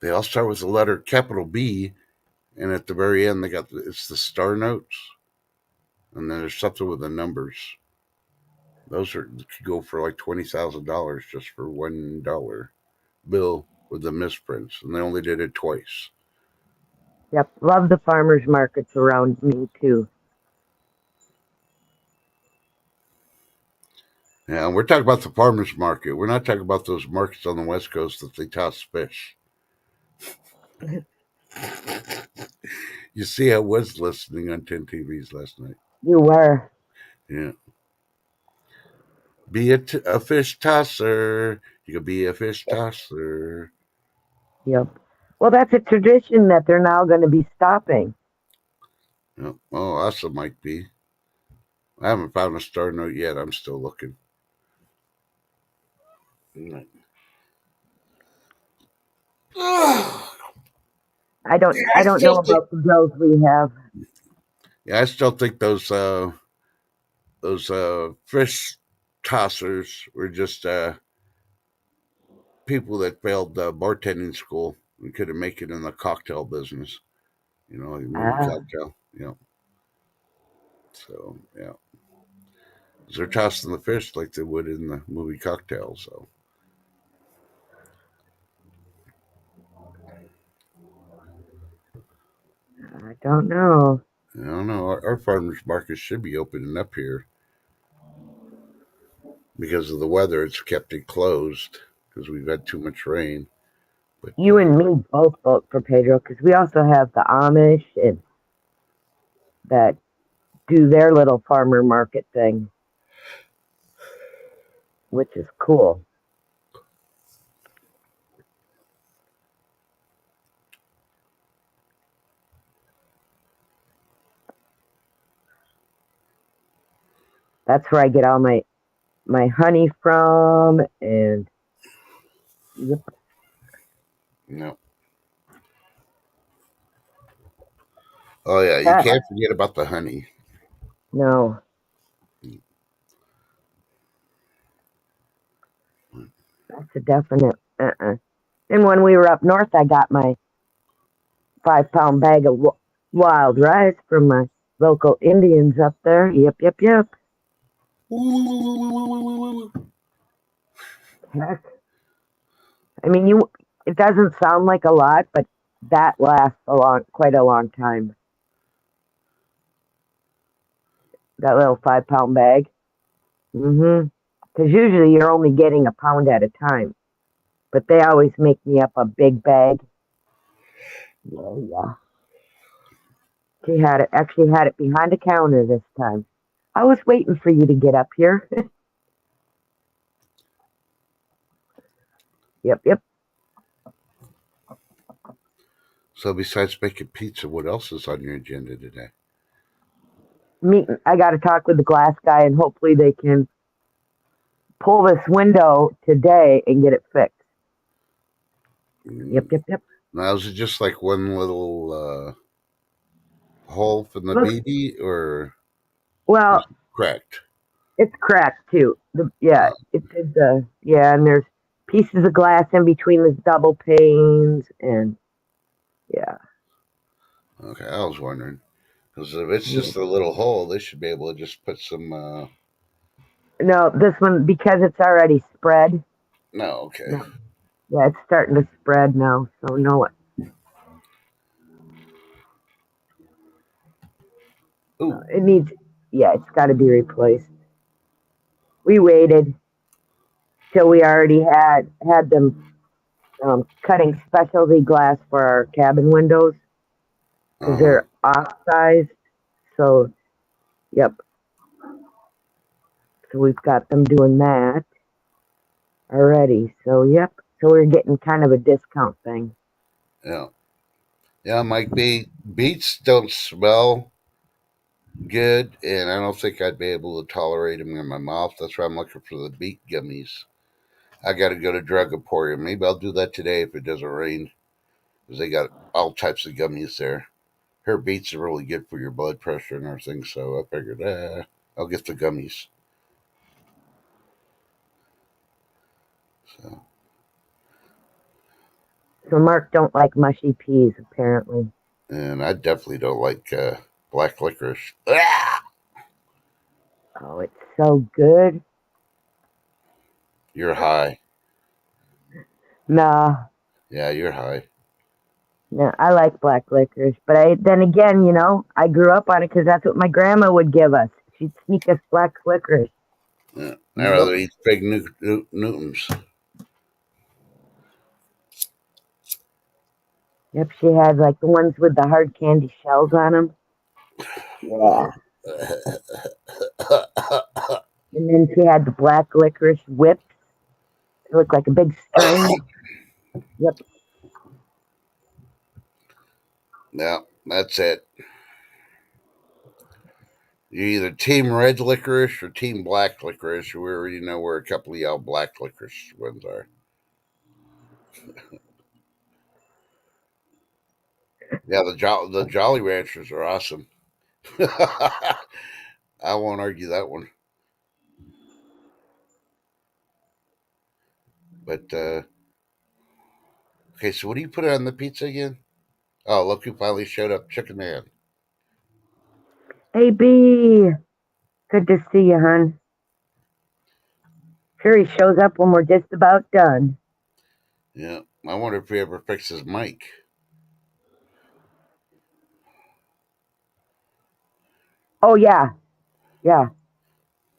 They all start with the letter capital B, and at the very end it's the star notes, and then there's something with the numbers. Those could go for like $20,000 just for $1 bill with the misprints, and they only did it twice. Yep. Love the farmers markets around me too. Yeah, and we're talking about the farmers market. We're not talking about those markets on the West Coast that they toss fish. You see, I was listening on 10 TVs last night. You were. Yeah. Be a fish tosser. You could be a fish tosser. Yep. Well, that's a tradition that they're now going to be stopping. Yeah. Oh, also might be. I haven't found a star note yet. I'm still looking. I don't know about the bills we have. Yeah, I still think those fish tossers were just people that failed bartending school and couldn't make it in the cocktail business. Like movie Ah, cocktail. So yeah, 'cause they're tossing the fish like they would in the movie cocktail. So I don't know. I don't know. Our farmers market should be opening up here because of the weather. It's kept it closed because we've had too much rain. But You and me both vote for Pedro because we also have the Amish and that do their little farmer market thing, which is cool. That's where I get all my honey from, and yep, no. Oh yeah, you that can't forget about the honey. no, that's a definite. And when we were up north, I got my 5 pound bag of wild rice from my local Indians up there. Yep, yep, yep. Heck, I mean, you. It doesn't sound like a lot, but that lasts quite a long time. That little 5 pound bag. Mm-hmm. Because usually you're only getting a pound at a time, but they always make me up a big bag. Yeah, yeah. She had it. Actually, had it behind the counter this time. I was waiting for you to get up here. Yep, yep. So besides making pizza, what else is on your agenda today? I got to talk with the glass guy, and hopefully they can pull this window today and get it fixed. Yep, yep, yep. Now is it just like one little hole from the Looks BB, or is well. it cracked? It's cracked too. Yeah, it did the yeah, and there's pieces of glass in between the double panes, and yeah. Okay, I was wondering because if it's Yeah. just a little hole, they should be able to just put some. No, this one because it's already spread. No, okay. No, yeah, it's starting to spread now. So no, Ooh, it needs. Yeah, it's got to be replaced. We waited till we already had them cutting specialty glass for our cabin windows uh because huh. they're off-sized. So yep. So we've got them doing that already. So yep. So we're getting kind of a discount thing. Yeah, yeah. Mike B. Beets don't smell good, and I don't think I'd be able to tolerate them in my mouth. That's why I'm looking for the beet gummies. I got to go to Drug Emporium. Maybe I'll do that today if it doesn't rain, because they got all types of gummies there. Her beets are really good for your blood pressure and everything, so I figured, I'll get the gummies. So, So Mark don't like mushy peas apparently. and I definitely don't like black licorice. Ah! Oh, it's so good. You're high. Nah, Yeah, you're high. no, I like black licorice, but then again, I grew up on it because that's what my grandma would give us. She'd sneak us black licorice. Yeah, I'd Yep. rather eat fig Newtons. Yep, she had like the ones with the hard candy shells on them. Yeah. And then she had the black licorice whips. It looked like a big string. Yep. Yeah, that's it. You're either team red licorice or team black licorice. We already know where a couple of y'all black licorice ones are. Yeah, the Jolly Ranchers are awesome. I won't argue that one. But okay, so what do you put on the pizza again? Oh, look who finally showed up, Chicken Man. Hey, B. Good to see you, hon. Sure, he shows up when we're just about done. Yeah, I wonder if he ever fixes Mike. Oh yeah, yeah.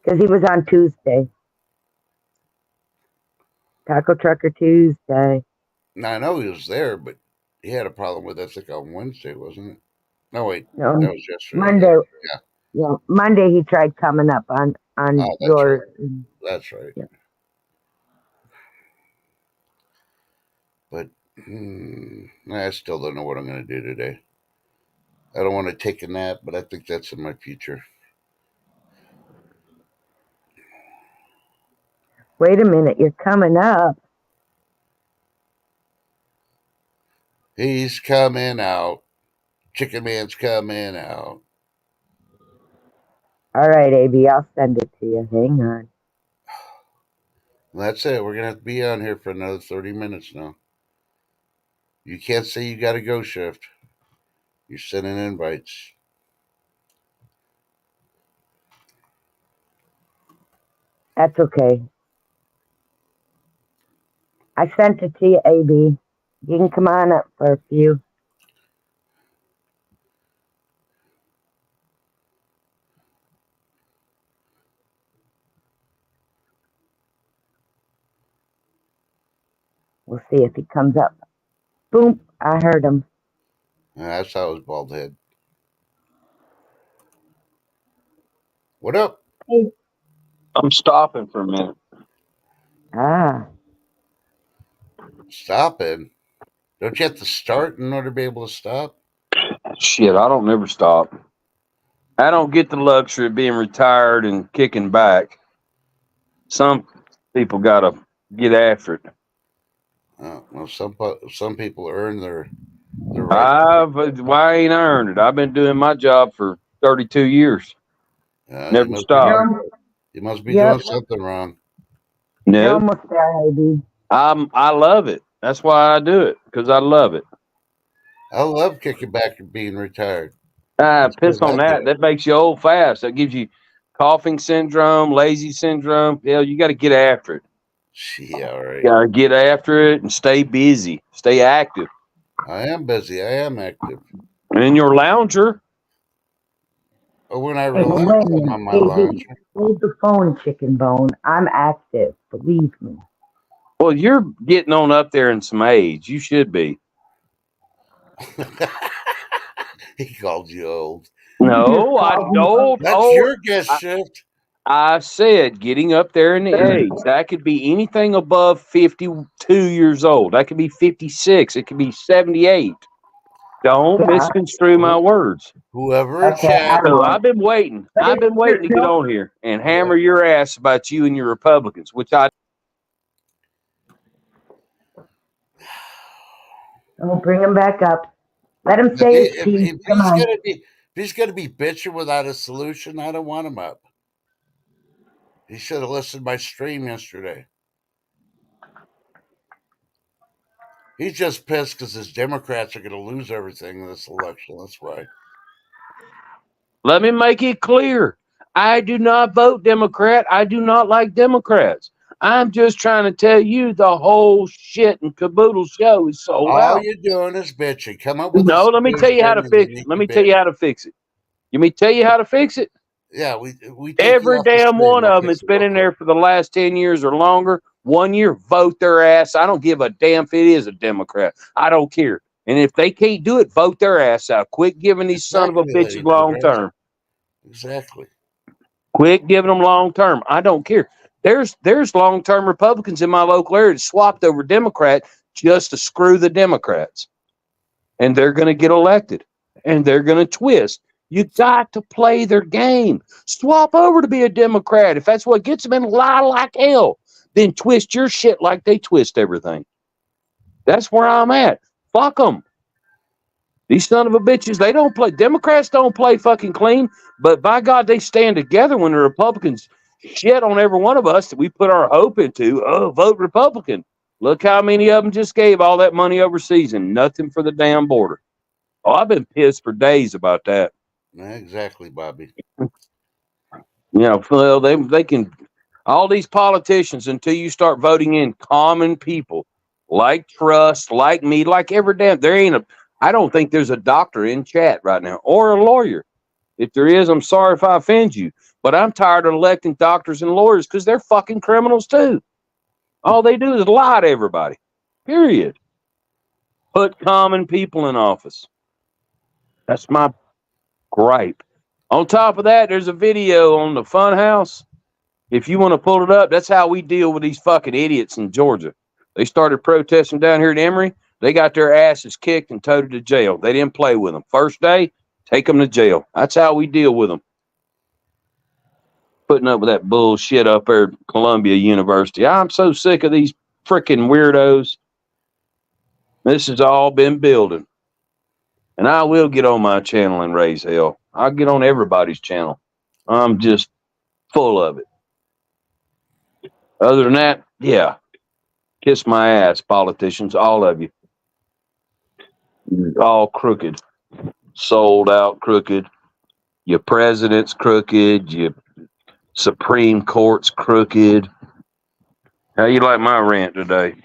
Because he was on Tuesday, Taco Trucker Tuesday. Now I know he was there, but he had a problem with ethic on Wednesday, wasn't it? No, wait, that No, was yesterday. Monday. Yeah. Yeah, Monday he tried coming up on Oh, that's right. yours. That's right. Yeah. But I still don't know what I'm going to do today. I don't want to take a nap, but I think that's in my future. Wait a minute, you're coming up. He's coming out. Chicken Man's coming out. All right, AB, I'll send it to you. Hang on. And that's it. We're going to have to be on here for another 30 minutes now. You can't say you got to go shift. You're sending invites. That's okay. I sent it to you, AB. You can come on up for a few. We'll see if he comes up. Boom, I heard him. That's how it was, bald head. What up? Hey. I'm stopping for a minute. Ah, Stopping? Don't you have to start in order to be able to stop? Shit, I don't never stop. I don't get the luxury of being retired and kicking back. Some people gotta get after it. Well, some people earn their right. Why ain't I earned it? I've been doing my job for 32 years. Never stopped. You must be Yep. doing something wrong. you're No, almost there, AB. I love it. That's why I do it, because I love it. I love kicking back and being retired. Piss on that. That makes you old fast. That gives you coughing syndrome, lazy syndrome. Hell, you got to get after it. Yeah, all right. You got to get after it and stay busy, stay active. I am busy. I am active. And in your lounger, But when I Hey, relax, wait a I'm minute, on my AB. lounge. Hold the phone, Chicken Bone. I'm active. Believe me. well, you're getting on up there in some age. You should be. He called you old. No, I don't. That's Oh, your guest shift. I said getting up there in the age. That could be anything above 52 years old. That could be 56. It could be 78. Don't Yeah. misconstrue my words. Whoever in Okay, chat. So I've been waiting. I've been waiting to get on here and hammer your ass about you and your Republicans, which I. Don't bring him back up. Let him say his piece. Come on. If he's gonna be bitching without a solution, I don't want him up. He should have listened to my stream yesterday. He's just pissed because his Democrats are going to lose everything in this election. That's why. Let me make it clear. I do not vote Democrat. I do not like Democrats. I'm just trying to tell you the whole shit and caboodle show is sold All out. you're doing is bitching. Come up with No, a let me tell you how to fix it. Let me tell you how to fix it. You mean tell you how to fix it? Yeah, we take Every you off the damn screen. one of them that's been in there for the last 10 years or longer, 1 year, vote their ass. I don't give a damn if it is a Democrat. I don't care. And if they can't do it, vote their ass out. Quit giving these son of a bitches long term. Exactly. Quit giving them long term. I don't care. There's long term Republicans in my local area that swapped over Democrat just to screw the Democrats. And they're going to get elected. And they're going to twist. You got to play their game. Swap over to be a Democrat. If that's what gets them in, lie like hell. Then twist your shit like they twist everything. That's where I'm at. Fuck them. These son of a bitches, they don't play. Democrats don't play fucking clean. But by God, they stand together when the Republicans shit on every one of us that we put our hope into. Oh, vote Republican. Look how many of them just gave all that money overseas and nothing for the damn border. Oh, I've been pissed for days about that. Exactly, Bobby. You know, well, they can, all these politicians, until you start voting in common people like Trust, like me, like every damn, I don't think there's a doctor in chat right now or a lawyer. If there is, I'm sorry if I offend you. But I'm tired of electing doctors and lawyers because they're fucking criminals too. All they do is lie to everybody. Period. Put common people in office. That's my gripe. On top of that, there's a video on the Funhouse. If you want to pull it up, that's how we deal with these fucking idiots in Georgia. They started protesting down here at Emory. They got their asses kicked and toted to jail. They didn't play with them. First day, take them to jail. That's how we deal with them. Putting up with that bullshit up there at Columbia University. I'm so sick of these freaking weirdos. This has all been building. And I will get on my channel and raise hell. I'll get on everybody's channel. I'm just full of it. Other than that, yeah. Kiss my ass, politicians, all of you. You're all crooked. Sold out crooked. Your president's crooked. Your Supreme Court's crooked. How you like my rant today?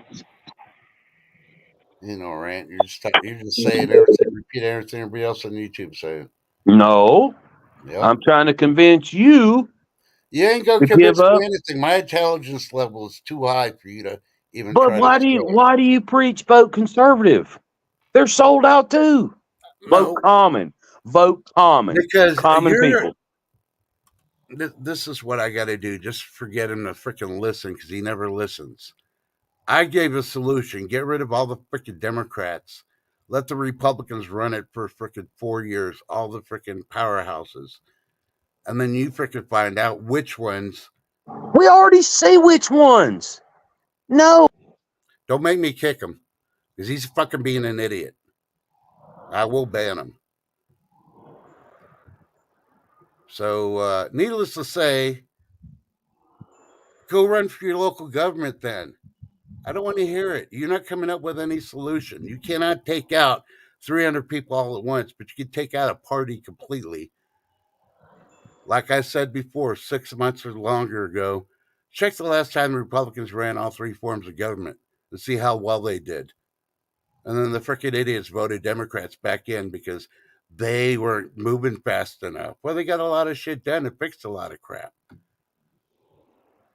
You know, Rant, you're just saying everything, repeat everything everybody else on YouTube saying. No. Yep. I'm trying to convince you. You ain't gonna to convince give up. me anything. My intelligence level is too high for you to even But try why to do you preach vote conservative? They're sold out too. Vote No, common. Vote common. because Common people. this is what I got to do. Just forget him to freaking listen because he never listens. I gave a solution. Get rid of all the freaking Democrats. Let the Republicans run it for freaking 4 years, all the freaking powerhouses. And then you freaking find out which ones. We already see which ones. No. Don't make me kick him because he's fucking being an idiot. I will ban him. So, needless to say, go run for your local government then. I don't want to hear it. You're not coming up with any solution. You cannot take out 300 people all at once, but you can take out a party completely. Like I said before, 6 months or longer ago, check the last time the Republicans ran all three forms of government and see how well they did. And then the freaking idiots voted Democrats back in because they weren't moving fast enough. Well, they got a lot of shit done and fixed a lot of crap.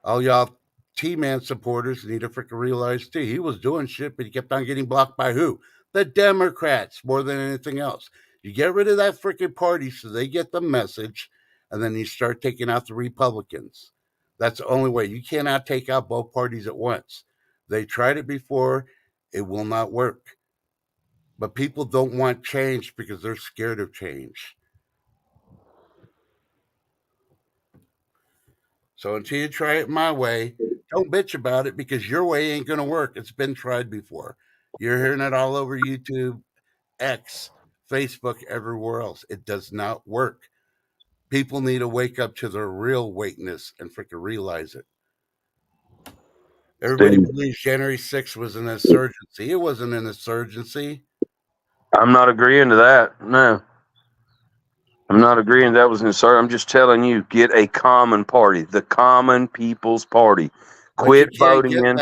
All y'all T-Man supporters need to freaking realize too, he was doing shit, but he kept on getting blocked by who? The Democrats more than anything else. You get rid of that freaking party so they get the message, and then you start taking out the Republicans. That's the only way. You cannot take out both parties at once. They tried it before. It will not work. But people don't want change because they're scared of change. So until you try it my way, don't bitch about it because your way ain't going to work. It's been tried before. You're hearing it all over YouTube, X, Facebook, everywhere else. It does not work. People need to wake up to their real weakness and freaking realize it. Everybody believes January 6th was an insurgency. It wasn't an insurgency. I'm not agreeing to that. No. I'm not agreeing that was an insurgency. I'm just telling you, get a common party. The Common People's Party. Quit voting in.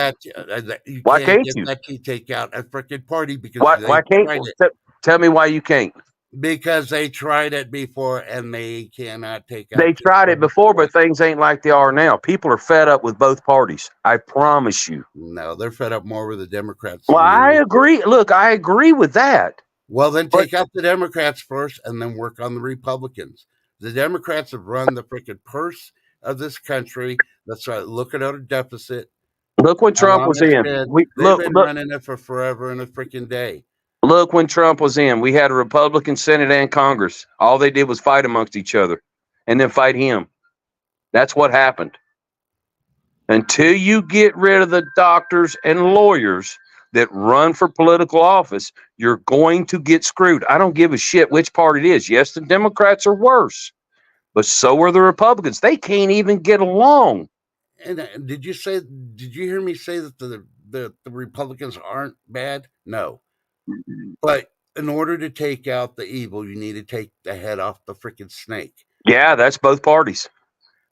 Why can't you? You take out a freaking party because why can't you? Tell me why you can't. Because they tried it before and they cannot take out. They tried it before, but things ain't like they are now. People are fed up with both parties. I promise you. No, they're fed up more with the Democrats. Well, I agree. Look, I agree with that. Well, then take out the Democrats first and then work on the Republicans. The Democrats have run the freaking purse of this country. Let's look at our deficit. Look when Trump was in. They've been running it for forever and a freaking day. Look when Trump was in. We had a Republican Senate and Congress. All they did was fight amongst each other and then fight him. That's what happened. Until you get rid of the doctors and lawyers that run for political office, you're going to get screwed. I don't give a shit which party it is. Yes, the Democrats are worse, but so are the Republicans. They can't even get along. And did you hear me say that the Republicans aren't bad? No. But in order to take out the evil, you need to take the head off the freaking snake. Yeah, that's both parties.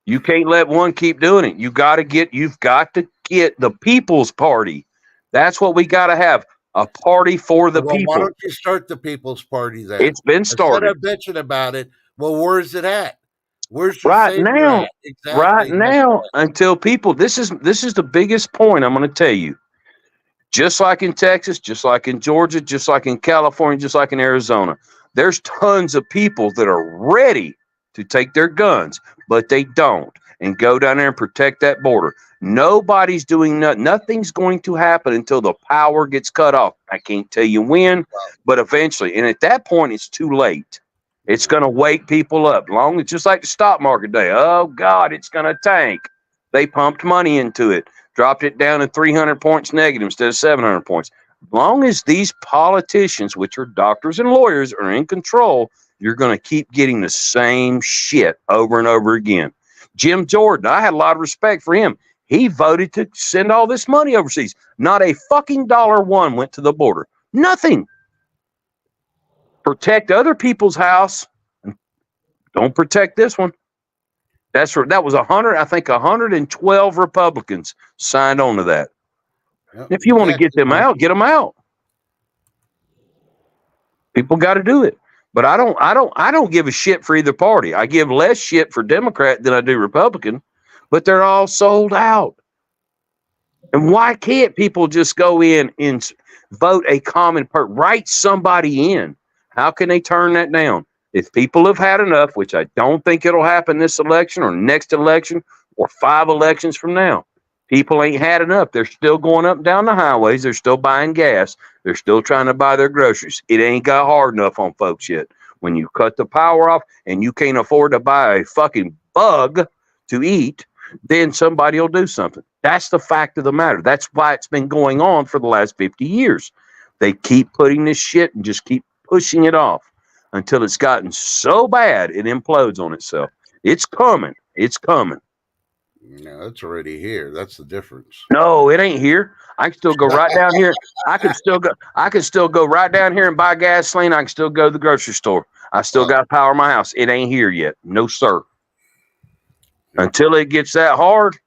You can't let one keep doing it. You've got to get the People's Party. That's what we got to have. A party for the people. Why don't you start the People's Party then? It's been started. Instead of bitching about it, Well, where's it at? Where's your Right savior now, at? Exactly. right That's now, right. until people, this is the biggest point I'm going to tell you. Just like in Texas, just like in Georgia, just like in California, just like in Arizona, there's tons of people that are ready to take their guns, but they don't, and go down there and protect that border. Nobody's doing nothing. Nothing's going to happen until the power gets cut off. I can't tell you when, but eventually. And at that point, it's too late. It's going to wake people up. Long as just like the stock market day. Oh God, it's going to tank. They pumped money into it, dropped it down to 300 points negative instead of 700 points. As long as these politicians, which are doctors and lawyers, are in control, you're going to keep getting the same shit over and over again. Jim Jordan, I had a lot of respect for him. He voted to send all this money overseas. Not a fucking $1 went to the border. Nothing. Protect other people's house. Don't protect this one. That was 100. I think 112 Republicans signed on to that. Yep, If you want to get exactly, them Mark. out, get them out. People got to do it. But I don't give a shit for either party. I give less shit for Democrat than I do Republican, but they're all sold out. And why can't people just go in and vote a common person, write somebody in? How can they turn that down? If people have had enough, which I don't think it'll happen this election or next election or 5 elections from now, people ain't had enough. They're still going up and down the highways. They're still buying gas. They're still trying to buy their groceries. It ain't got hard enough on folks yet. When you cut the power off and you can't afford to buy a fucking bug to eat, then somebody will do something. That's the fact of the matter. That's why it's been going on for the last 50 years. They keep putting this shit and just keep pushing it off until it's gotten so bad it implodes on itself. It's coming. It's coming. No, it's already here. That's the difference. No, it ain't here. I can still go right down here. I can still go right down here and buy gasoline. I can still go to the grocery store. I still got to power my house. It ain't here yet. No, sir. Until it gets that hard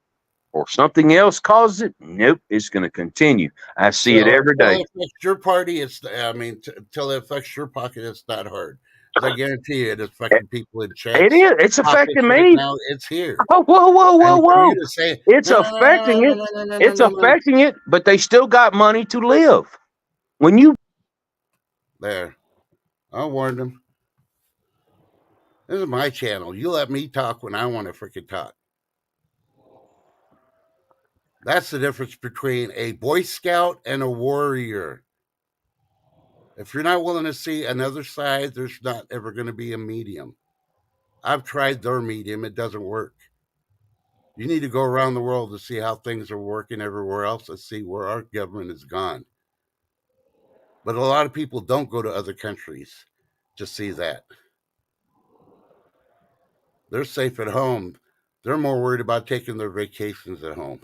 or something else causes it, nope, it's going to continue. I see it every day. Until it affects your party, until it affects your pocket, it's not hard. I guarantee you, it's affecting people in checks. It is. It's affecting me. Right now, it's here. Oh, whoa. Say, It's affecting it. It's affecting it, but they still got money to live. When you there, I warned them. This is my channel. You let me talk when I want to freaking talk. That's the difference between a Boy Scout and a warrior. If you're not willing to see another side, there's not ever going to be a medium. I've tried their medium. It doesn't work. You need to go around the world to see how things are working everywhere else and see where our government is gone. But a lot of people don't go to other countries to see that. They're safe at home. They're more worried about taking their vacations at home.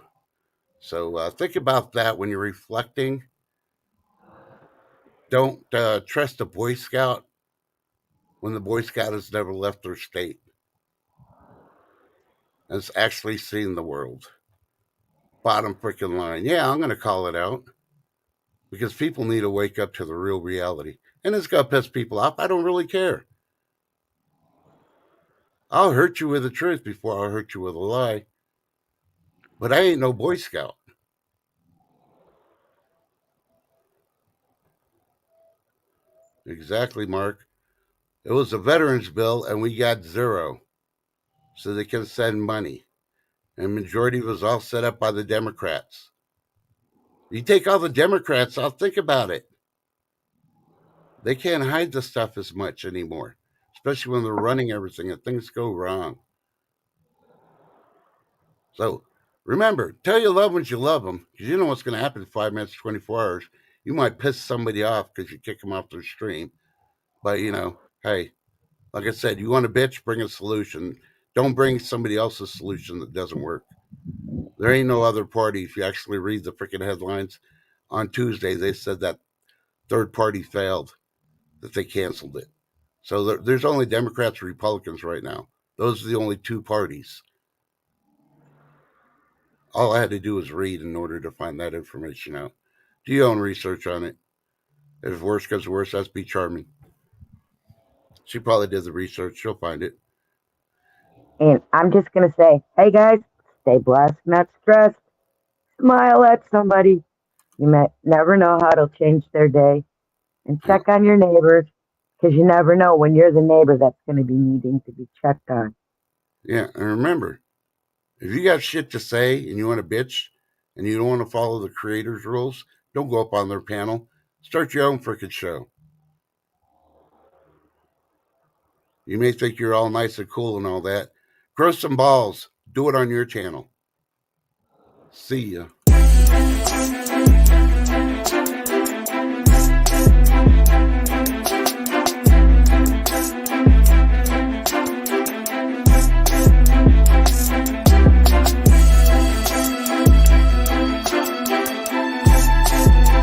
So think about that when you're reflecting. Don't trust a Boy Scout when the Boy Scout has never left their state and has actually seen the world. Bottom freaking line. Yeah, I'm going to call it out because people need to wake up to the real reality. And it's going to piss people off. I don't really care. I'll hurt you with the truth before I'll hurt you with a lie. But I ain't no Boy Scout. Exactly, Mark. It was a veterans bill and we got zero. So they can send money. And majority was all set up by the Democrats. You take all the Democrats out, think about it. They can't hide the stuff as much anymore, especially when they're running everything and things go wrong. So remember, tell your loved ones you love them because you know what's going to happen in 5 minutes, 24 hours. You might piss somebody off because you kick them off their stream. But, hey, like I said, you want a bitch, bring a solution. Don't bring somebody else's solution that doesn't work. There ain't no other party. If you actually read the freaking headlines, on Tuesday they said that third party failed, that they canceled it. So there's only Democrats and Republicans right now. Those are the only two parties. All I had to do was read in order to find that information out. Do your own research on it. If worse comes to worse, that's be charming. She probably did the research. She'll find it. And I'm just going to say, hey guys, stay blessed, not stressed. Smile at somebody. You might never know how it'll change their day. And check on your neighbors, because you never know when you're the neighbor that's going to be needing to be checked on. Yeah, and remember, if you got shit to say and you want to bitch and you don't want to follow the creator's rules, don't go up on their panel. Start your own freaking show. You may think you're all nice and cool and all that. Grow some balls. Do it on your channel. See ya.